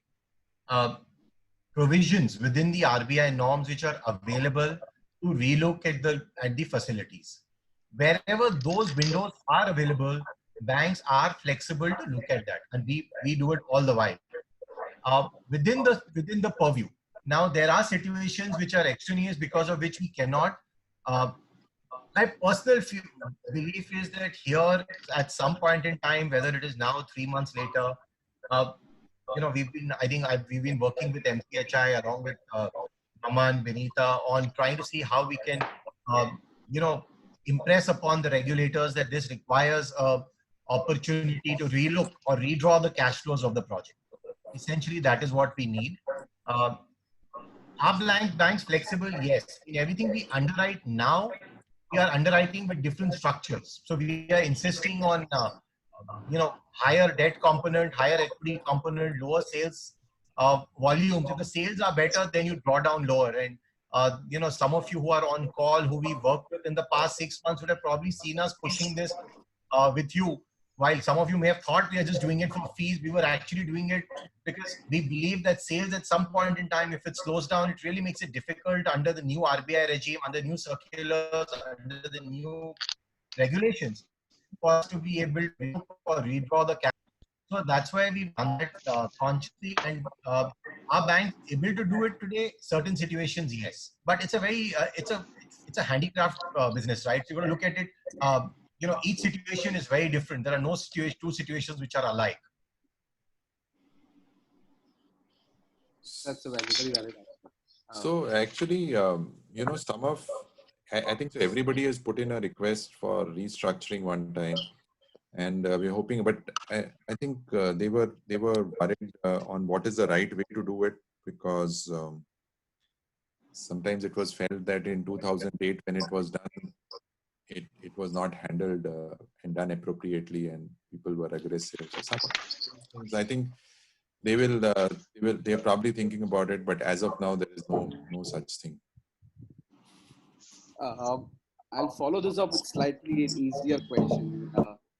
provisions within the RBI norms which are available to relook at the facilities. Wherever those windows are available, banks are flexible to look at that, and we do it all the while. Within the purview. Now, there are situations which are extraneous because of which we cannot. My personal belief is that here, at some point in time, whether it is now 3 months later, we've been working with MCHI along with Aman, Benita on trying to see how we can, impress upon the regulators that this requires a opportunity to relook or redraw the cash flows of the project. Essentially, that is what we need. Are banks flexible? Yes. In everything we underwrite now, we are underwriting with different structures. So we are insisting on, higher debt component, higher equity component, lower sales volumes. If the sales are better, then you draw down lower. And, some of you who are on call, who we worked with in the past 6 months would have probably seen us pushing this with you. While some of you may have thought we are just doing it for fees, we were actually doing it because we believe that sales at some point in time, if it slows down, it really makes it difficult under the new RBI regime, under new circulars, under the new regulations for us to be able to redraw the cash. So that's why we've done that consciously, and are banks able to do it today? Certain situations, yes, but it's a very it's a handicraft business, right? So you're going to look at it. Each situation is very different. There are no two situations which are alike.
That's a very valid.
So actually, I think everybody has put in a request for restructuring one time, and we're hoping. But I think they were worried on what is the right way to do it, because sometimes it was felt that in 2008 when it was done, it was not handled and done appropriately, and people were aggressive. So I think they're probably thinking about it, but as of now there is no such thing.
I'll follow this up with slightly an easier question.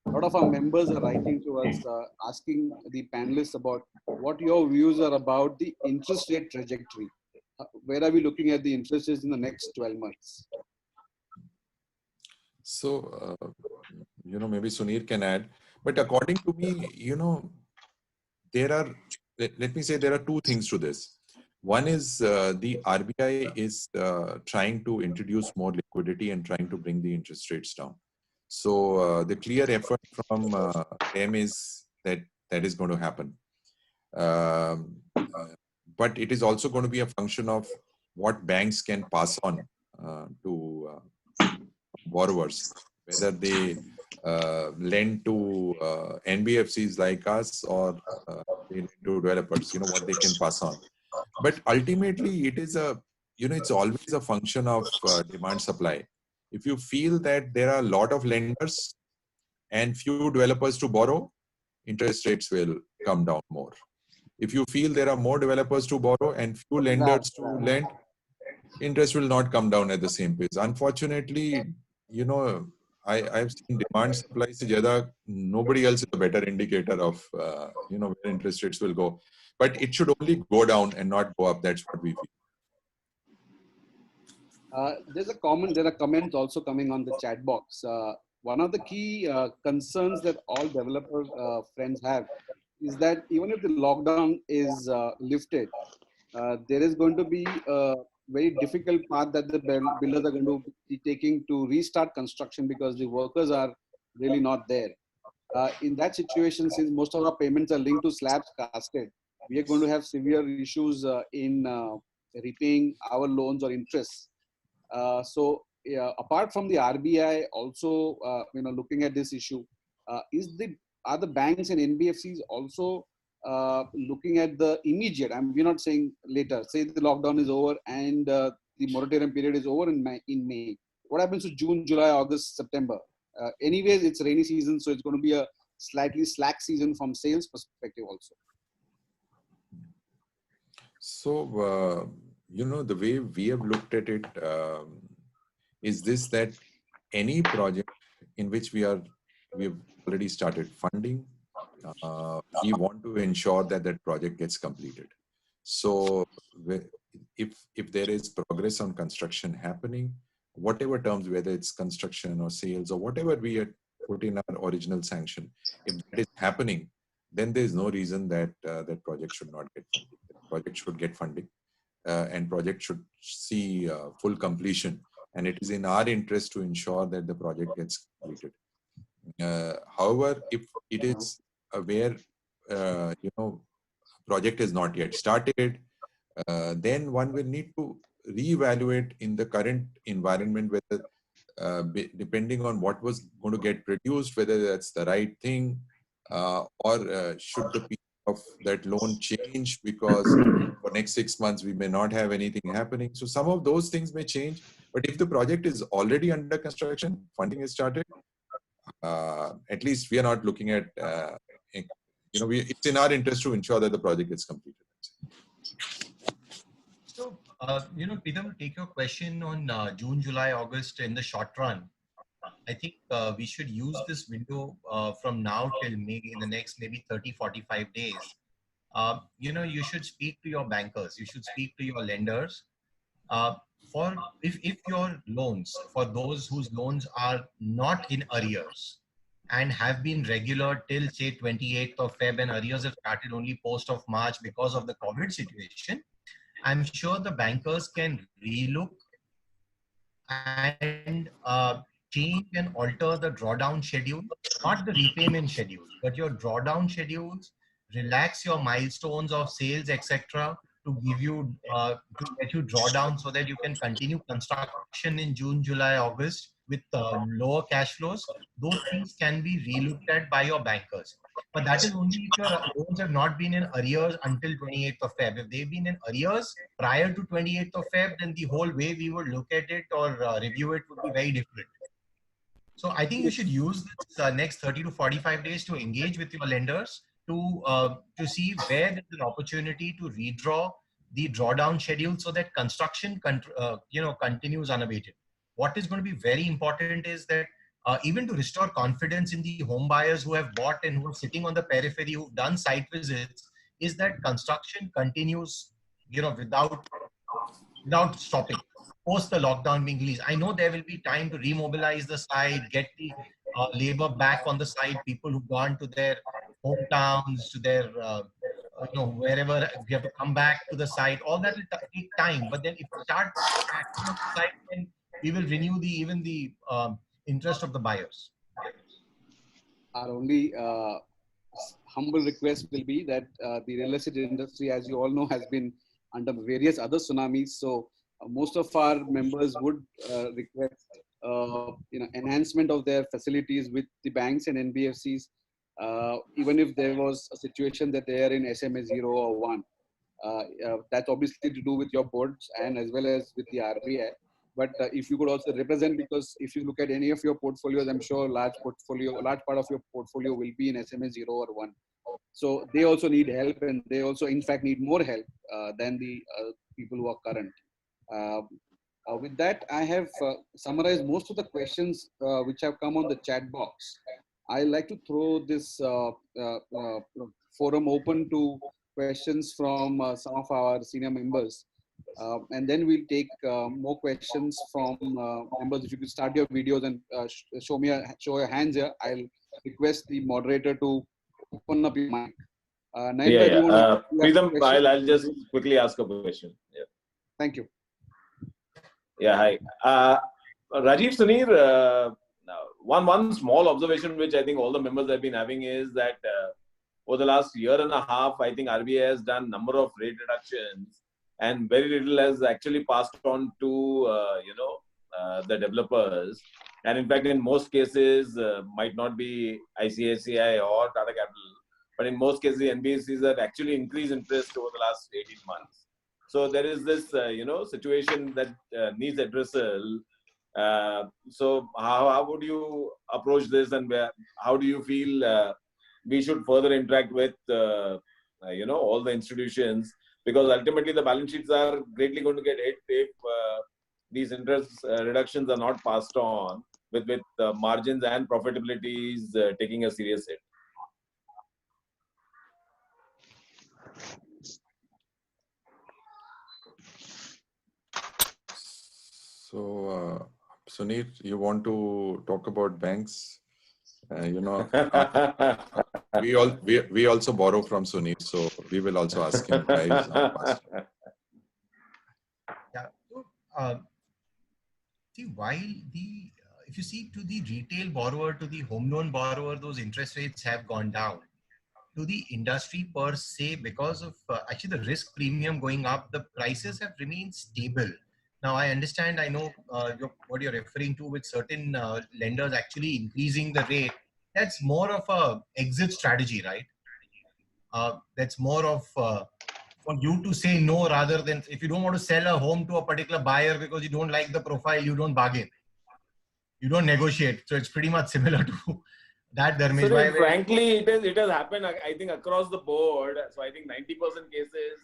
A lot of our members are writing to us asking the panelists about what your views are about the interest rate trajectory. Where are we looking at the interest rates in the next 12 months?
So, maybe Sunir can add, but according to me, let me say there are two things to this. One is the RBI is trying to introduce more liquidity and trying to bring the interest rates down. So the clear effort from them is that is going to happen. But it is also going to be a function of what banks can pass on to borrowers, whether they lend to NBFCs like us or they lend to developers, what they can pass on. But ultimately, it is it's always a function of demand supply. If you feel that there are a lot of lenders and few developers to borrow, interest rates will come down more. If you feel there are more developers to borrow and few lenders to lend, interest will not come down at the same pace. Unfortunately, I've seen demand supply se zyada, nobody else is a better indicator of where interest rates will go. But it should only go down and not go up. That's what we feel.
There are comments also coming on the chat box. One of the key concerns that all developer friends have is that even if the lockdown is lifted, there is going to be a very difficult path that the builders are going to be taking to restart construction because the workers are really not there. In that situation, since most of our payments are linked to slabs casted, we are going to have severe issues in repaying our loans or interests. So apart from the RBI also looking at this issue, are the banks and NBFCs also looking at the immediate? We're not saying later. Say the lockdown is over and the moratorium period is over in May. What happens to June, July, August, September? Anyways, it's rainy season, so it's going to be a slightly slack season from sales perspective also.
So, the way we have looked at it is this, that any project in which we have already started funding, we want to ensure that that project gets completed. So if there is progress on construction happening, whatever terms, whether it's construction or sales or whatever we had put in our original sanction, if that is happening, then there is no reason that that project should not get funding. The project should get funding, and project should see full completion. And it is in our interest to ensure that the project gets completed. However, if it is where project is not yet started, then one will need to reevaluate in the current environment whether, depending on what was going to get produced, whether that's the right thing, or should the period of that loan change, because for next 6 months we may not have anything happening. So some of those things may change. But if the project is already under construction, funding is started, at least we are not looking at, it's in our interest to ensure that the project gets completed.
So, Pritham, take your question on June, July, August in the short run. I think we should use this window from now till May, in the next maybe 30, 45 days. You should speak to your bankers, you should speak to your lenders. For if your loans, for those whose loans are not in arrears and have been regular till say 28th of Feb, and arrears have started only post of March because of the COVID situation, I'm sure the bankers can relook and change and alter the drawdown schedule, not the repayment schedule, but your drawdown schedules, relax your milestones of sales, etc., to give you to let you draw down so that you can continue construction in June, July, August with lower cash flows. Those things can be relooked at by your bankers. But that is only if your loans have not been in arrears until 28th of Feb. If they've been in arrears prior to 28th of Feb, then the whole way we would look at it or review it would be very different. So I think you should use this next 30 to 45 days to engage with your lenders to see where there's an opportunity to redraw the drawdown schedule so that construction continues unabated. What is going to be very important is that even to restore confidence in the home buyers who have bought and who are sitting on the periphery, who've done site visits, is that construction continues, without stopping post the lockdown being released. I know there will be time to remobilize the site, get the labor back on the site, people who've gone to their hometowns, to their wherever we have to come back to the site. All that will take time. But then if we start acting on the site, then we will renew even the interest of the buyers.
Our only humble request will be that the real estate industry, as you all know, has been under various other tsunamis. So most of our members would request enhancement of their facilities with the banks and NBFCs, even if there was a situation that they are in SMA 0 or 1. That's obviously to do with your boards and as well as with the RBI. But if you could also represent, because if you look at any of your portfolios, I'm sure a large part of your portfolio will be in SMA 0 or 1. So they also need help, and they also in fact need more help than the people who are current. With that, I have summarized most of the questions which have come on the chat box. I like to throw this forum open to questions from some of our senior members. And then we'll take more questions from members. If you could start your videos and show your hands here, I'll request the moderator to open up your mic. Nayan, do you want to ask a
Preetham,
question?
I'll just quickly ask a question. Yeah.
Thank you.
Yeah, hi. Rajiv, Sunir, one small observation which I think all the members have been having is that over the last year and a half, I think RBI has done number of rate reductions and very little has actually passed on to the developers. And in fact, in most cases, might not be ICICI or Tata Capital, but in most cases, the NBFCs have actually increased interest over the last 18 months. So there is this, situation that needs addressal. So how would you approach this, and how do you feel we should further interact with, all the institutions? Because ultimately the balance sheets are greatly going to get hit if these interest reductions are not passed on, with margins and profitabilities taking a serious hit.
So, Sunir, you want to talk about banks? We also borrow from Sunir, so we will also ask him guys.
Yeah. So, see, while if you see to the retail borrower, to the home loan borrower, those interest rates have gone down. To the industry per se, because of actually the risk premium going up, the prices have remained stable. Now, I understand, I know what you're referring to with certain lenders actually increasing the rate. That's more of a exit strategy, right? That's more of for you to say no, rather than if you don't want to sell a home to a particular buyer because you don't like the profile, you don't bargain. You don't negotiate. So it's pretty much similar to that, Dharmesh.
So frankly, it has happened, I think, across the board. So I think 90% cases,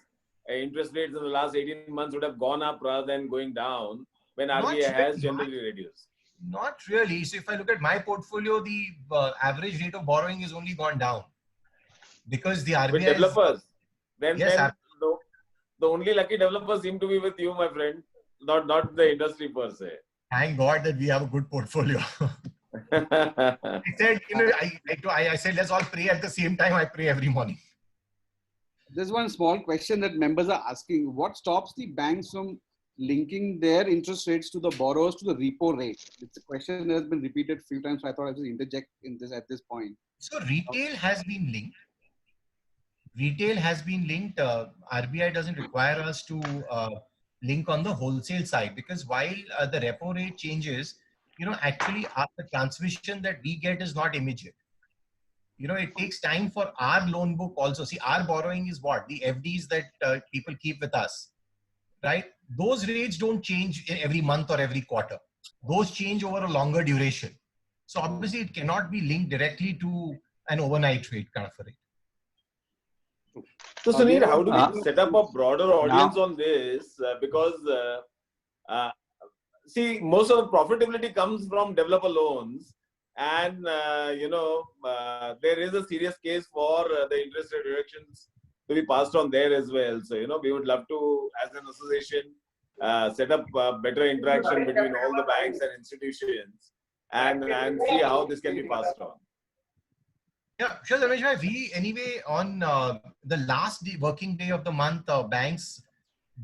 interest rates in the last 18 months would have gone up rather than going down when RBI has generally reduced.
Not really. So if I look at my portfolio, the average rate of borrowing is only gone down because the RBI
with developers. Then
yes,
the only lucky developers seem to be with you, my friend, not the industry per se.
Thank God that we have a good portfolio. I said, I said, let's all pray at the same time. I pray every morning.
There's one small question that members are asking. What stops the banks from linking their interest rates to the borrowers to the repo rate? It's a question that has been repeated a few times. So I thought I would interject in this at this point.
So retail has been linked. Retail has been linked. RBI doesn't require us to link on the wholesale side, because while the repo rate changes, actually the transmission that we get is not immediate. It takes time for our loan book also. See, our borrowing is what? The FDs that people keep with us, right? Those rates don't change every month or every quarter. Those change over a longer duration. So obviously it cannot be linked directly to an overnight rate kind of a rate.
So Sunir, how do we set up a broader audience on this? Because see, most of the profitability comes from developer loans. And, there is a serious case for the interest rate reductions to be passed on there as well. So, we would love to, as an association, set up better interaction between all the banks and institutions and see how this can be passed on.
Yeah, sure, Ramesh. We, anyway, on the last working day of the month, banks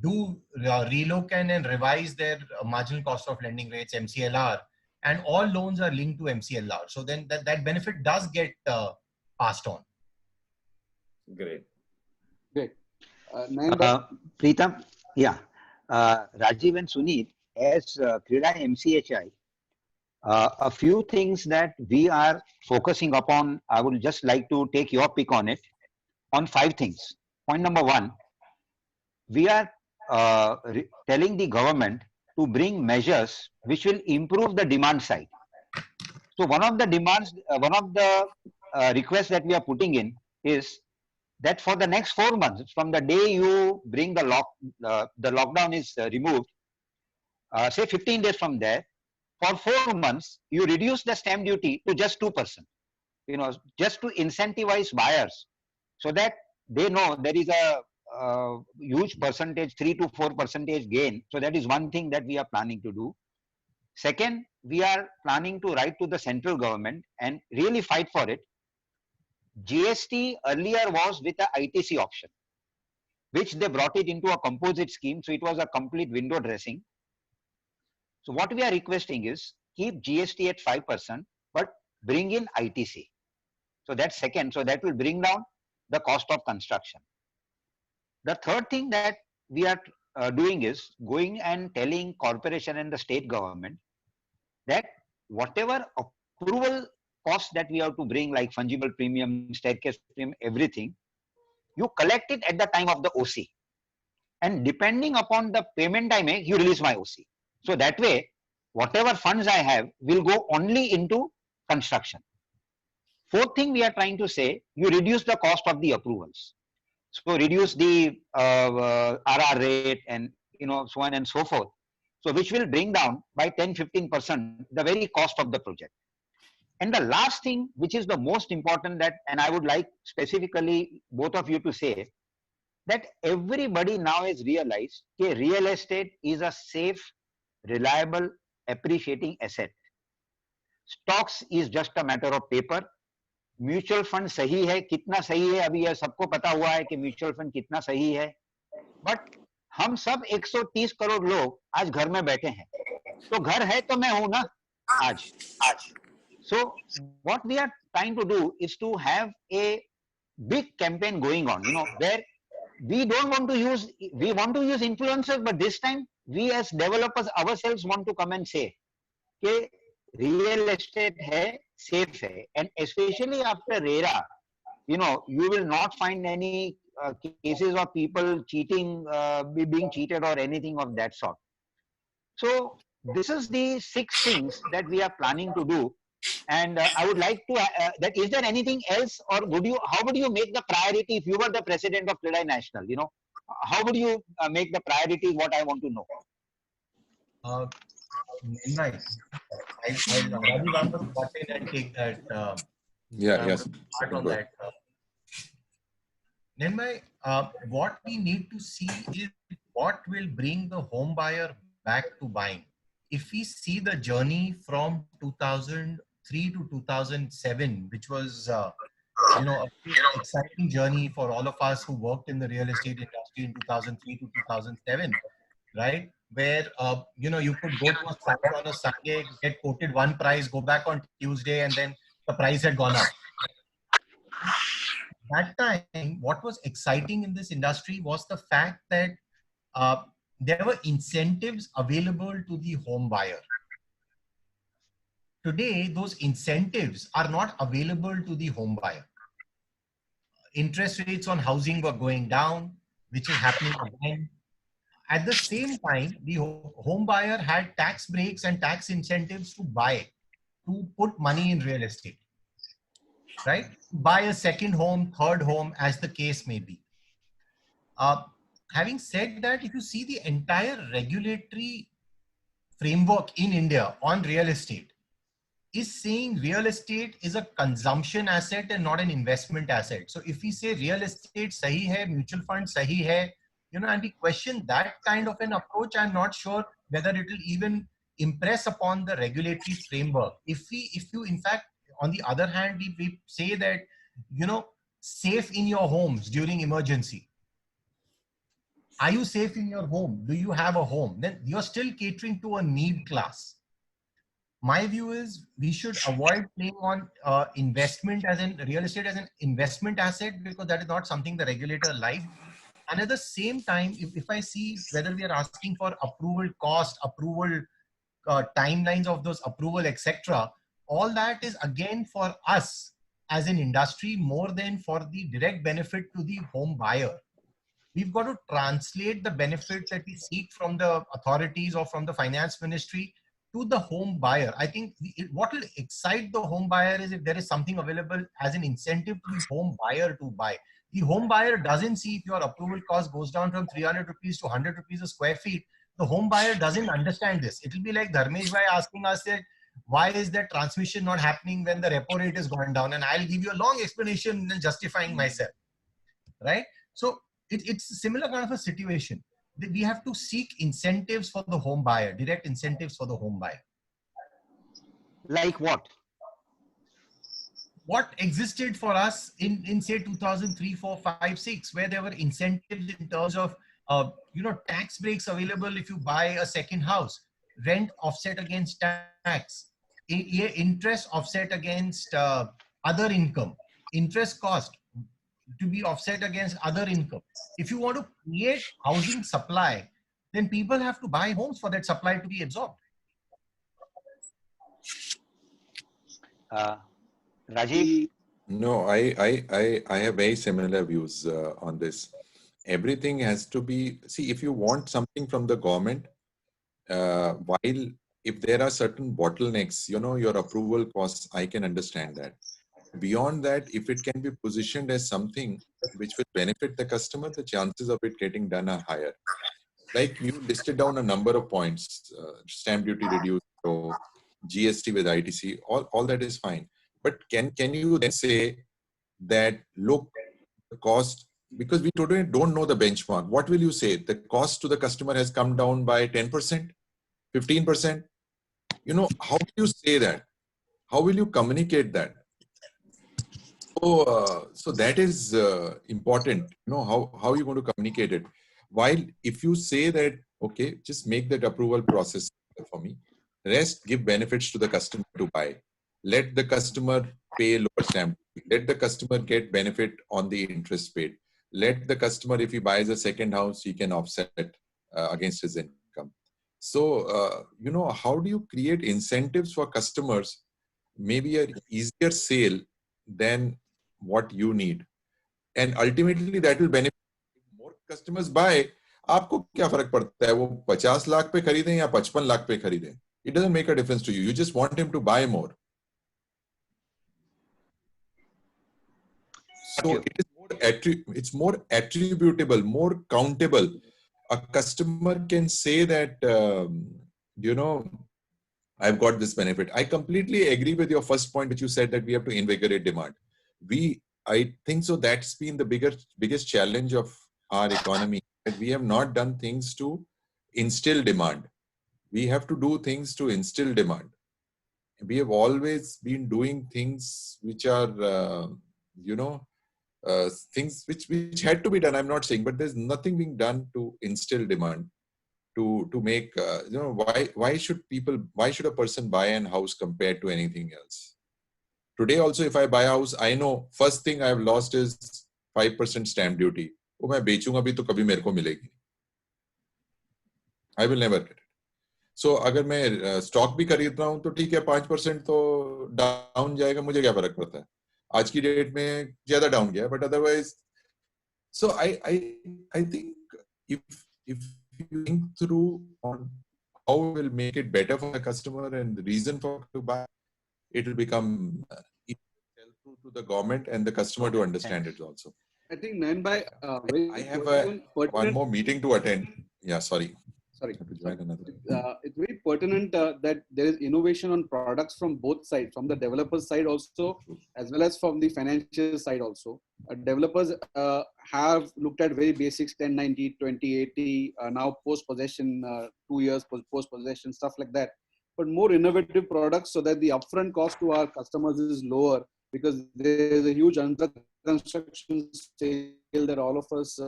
do relook and revise their marginal cost of lending rates, MCLR. And all loans are linked to MCLR. So then that benefit does get passed on.
Great.
Preetham, yeah. Rajiv and Sunil, as CREDAI MCHI, a few things that we are focusing upon, I would just like to take your pick on it, on 5 things. Point number 1, we are telling the government to bring measures which will improve the demand side. So one of the demands, requests that we are putting in is that for the next 4 months, from the day you bring the lockdown is removed, say 15 days from there, for 4 months, you reduce the stamp duty to just 2%, just to incentivize buyers so that they know there is a huge percentage, 3 to 4% gain. So that is one thing that we are planning to do. Second, we are planning to write to the central government and really fight for it. GST earlier was with the ITC option, which they brought it into a composite scheme. So it was a complete window dressing. So what we are requesting is keep GST at 5%, but bring in ITC. So that's second. So that will bring down the cost of construction. The third thing that we are doing is going and telling corporation and the state government that whatever approval costs that we have to bring, like fungible premium, staircase premium, everything, you collect it at the time of the OC. And depending upon the payment I make, you release my OC. So that way, whatever funds I have will go only into construction. Fourth thing we are trying to say, you reduce the cost of the approvals. So reduce the RR rate and so on and so forth. So which will bring down by 10-15% the very cost of the project. And the last thing, which is the most important, that, and I would like specifically both of you to say, that everybody now has realized that real estate is a safe, reliable, appreciating asset. Stocks is just a matter of paper. Mutual fund सही है, कितना सही है अभी यह सबको पता हुआ है कि म्यूचुअल फंड कितना सही है, बट हम सब 130 करोड़ लोग आज घर में बैठे हैं, तो घर है तो मैं हूं ना आज. So what we are trying to do is to have a big campaign going on, where we don't want to use, we want to use influencers, but this time we as developers ourselves want to come and say कि real estate है, safe है, and especially after RERA, you will not find any cases of people cheating, being cheated or anything of that sort. So this is the 6 things that we are planning to do. And I would like to, that is there anything else, or how would you make the priority if you were the president of CREDAI National, how would you make the priority, what I want to know?
Nice. I'll Rajiv got in and take that.
Yes.
Part on that. Nirmay, what we need to see is what will bring the home buyer back to buying. If we see the journey from 2003 to 2007, which was a exciting journey for all of us who worked in the real estate industry in 2003 to 2007, right? Where you could go to a site on a Sunday, get quoted one price, go back on Tuesday, and then the price had gone up. That time, what was exciting in this industry was the fact that there were incentives available to the home buyer. Today, those incentives are not available to the home buyer. Interest rates on housing were going down, which is happening again. At the same time, the home buyer had tax breaks and tax incentives to buy, to put money in real estate, right? Buy a second home, third home, as the case may be. Having said that, if you see the entire regulatory framework in India on real estate is saying real estate is a consumption asset and not an investment asset. So if we say real estate sahi hai, mutual fund sahi hai, and we question that kind of an approach, I'm not sure whether it will even impress upon the regulatory framework. If you, in fact, on the other hand, we say that, safe in your homes during emergency. Are you safe in your home? Do you have a home? Then you're still catering to a need class. My view is we should avoid playing on investment as in real estate as an investment asset, because that is not something the regulator likes. And at the same time, if I see whether we are asking for approval cost, approval timelines of those approval, etc., all that is again for us as an industry more than for the direct benefit to the home buyer. We've got to translate the benefits that we seek from the authorities or from the finance ministry to the home buyer. I think what will excite the home buyer is if there is something available as an incentive to the home buyer to buy. The home buyer doesn't see if your approval cost goes down from 300 rupees to 100 rupees a square feet. The home buyer doesn't understand this. It will be like Dharmesh bhai asking us that, why is that transmission not happening when the repo rate is going down? And I'll give you a long explanation and justifying myself, right? So it's a similar kind of a situation. We have to seek incentives for the home buyer, direct incentives for the home buyer.
Like what?
What existed for us in say 2003, 4, 5, 6, where there were incentives in terms of tax breaks available if you buy a second house, rent offset against tax, interest offset against other income, interest cost to be offset against other income. If you want to create housing supply, then people have to buy homes for that supply to be absorbed.
Rajiv?
No, I have very similar views on this. Everything has to be, see, if you want something from the government, while if there are certain bottlenecks, your approval costs, I can understand that. Beyond that, if it can be positioned as something which will benefit the customer, the chances of it getting done are higher. Like you listed down a number of points, stamp duty reduced, so GST with ITC, all that is fine. But can you then say that, look, the cost, because we totally don't know the benchmark, what will you say? The cost to the customer has come down by 10%, 15%? How do you say that? How will you communicate that? So that is important. How are you going to communicate it? While if you say that, okay, just make that approval process for me, rest give benefits to the customer to buy. Let the customer pay lower stamp. Let the customer get benefit on the interest paid. Let the customer, if he buys a second house, he can offset against his income. So, how do you create incentives for customers? Maybe an easier sale than what you need. And ultimately that will benefit. More customers buy. आपको क्या फर्क पड़ता है वो 50 लाख पे खरीदें या 55 लाख पे खरीदें? It doesn't make a difference to you. You just want him to buy more. So it's more attributable, more countable. A customer can say that, I've got this benefit. I completely agree with your first point, which you said that we have to invigorate demand. I think so. That's been the biggest challenge of our economy. That we have not done things to instill demand. We have to do things to instill demand. We have always been doing things which are, things which had to be done. I'm not saying, but there's nothing being done to instill demand. To make, why should a person buy a house compared to anything else? Today also, if I buy a house, I know first thing I've lost is 5% stamp duty. वो मैं बेचूंगा भी तो कभी मेरे को मिलेगी. I will never get it. So अगर मैं स्टॉक भी खरीद रहा हूँ तो ठीक है 5% तो डाउन जाएगा, मुझे क्या फर्क पड़ता है? आज की डेट में ज्यादा डाउन गया, but otherwise, so I think if you think through on how will make it better for the customer and the reason for to buy, it will become helpful to the government and the customer to understand it also.
I think Nayanbhai,
I have one more meeting to attend. Yeah, sorry. To join another.
It's very pertinent that there is innovation on products from both sides, from the developer side also, as well as from the financial side also. Developers have looked at very basics, 1090, 2080, now post-possession, 2 years post-possession, stuff like that. But more innovative products so that the upfront cost to our customers is lower, because there is a huge under construction sale that all of us,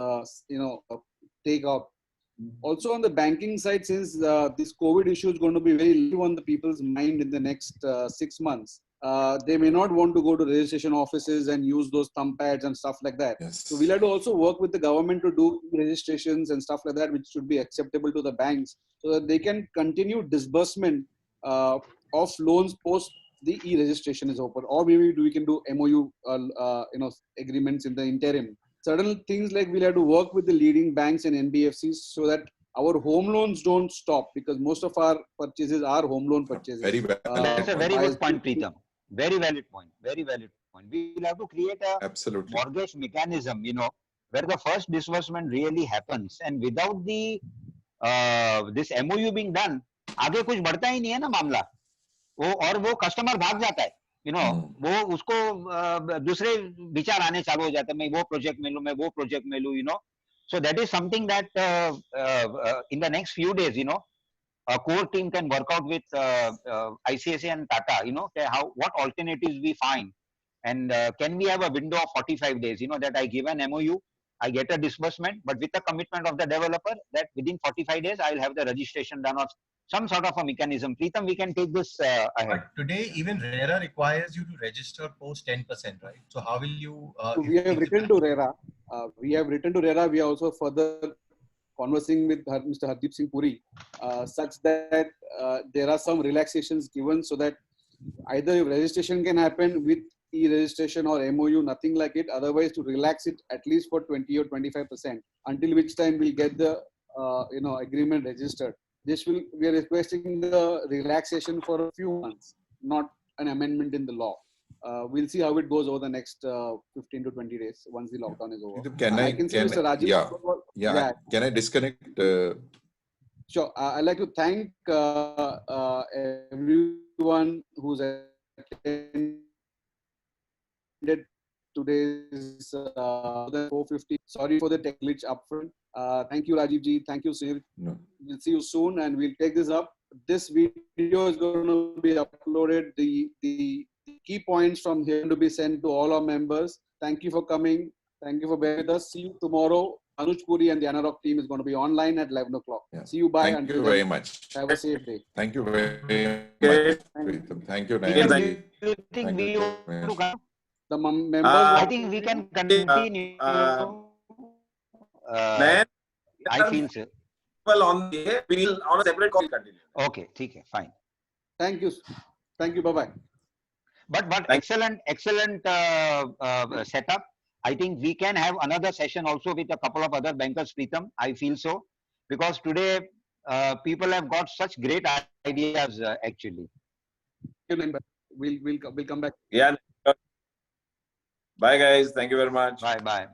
take up. Also on the banking side, since this COVID issue is going to be very low on the people's mind in the next 6 months, they may not want to go to registration offices and use those thumb pads and stuff like that.
Yes.
So we'll have to also work with the government to do registrations and stuff like that, which should be acceptable to the banks, so that they can continue disbursement of loans post the e-registration is open, or maybe we can do MOU, agreements in the interim. Certain things like we'll have to work with the leading banks and NBFCs so that our home loans don't stop, because most of our purchases are home loan purchases.
Very well.
That's a very good point, Preetham. Very valid point. Very valid point. We will have to create a
Absolutely.
mortgage mechanism, where the first disbursement really happens, and without the this MOU being done, आगे कुछ बढ़ता ही नहीं है ना मामला. वो customer भाग जाता है. वो उसको दूसरे विचार आने चालू हो जाते हैं. मैं वो प्रोजेक्ट में लूं, So that is something that in the next few days, a core team can work out with ICICI and Tata, okay, what alternatives we find. And can we have a window of 45 days, that I give an MOU, I get a disbursement, but with the commitment of the developer that within 45 days, I'll have the registration done or some sort of a mechanism. Preetham, we can take this ahead.
But today, even RERA requires you to register post 10%, right? So how will you?
So we have written to RERA. We are also further conversing with Mr. Hardeep Singh Puri, such that there are some relaxations given so that either registration can happen with e-registration or MOU, nothing like it. Otherwise, to relax it at least for 20 or 25%, until which time we'll get the agreement registered. We are requesting the relaxation for a few months, not an amendment in the law. We'll see how it goes over the next 15 to 20 days once the lockdown is over. I can see Mr. Rajiv.
Yeah. Can I disconnect?
Sure. I'd like to thank everyone who's attended today's 450. Sorry for the tech glitch upfront. Thank you, Rajiv ji. Thank you, Sunil.
No.
We'll see you soon, and we'll take this up. This video is going to be uploaded. The key points from here to be sent to all our members. Thank you for coming. Thank you for being with us. See you tomorrow. Anuj Puri and the Anarok team is going to be online at 11 o'clock.
Yeah.
See you. Bye.
Thank you very much.
Have a safe day.
Thank you very much, Preetham. Thank you, Nayan ji.
You think
Thank
we
you,
want
Ramesh.
to come?
The members.
I think we can continue.
Nayan,
I feel so.
well, on a separate call continue.
Okay, okay, fine.
Thank you. Thank you. Bye-bye.
But excellent setup. I think we can have another session also with a couple of other bankers, Preetham. I feel so. Because today, people have got such great ideas, actually.
We'll come back.
Yeah. Bye, guys. Thank you very much.
Bye.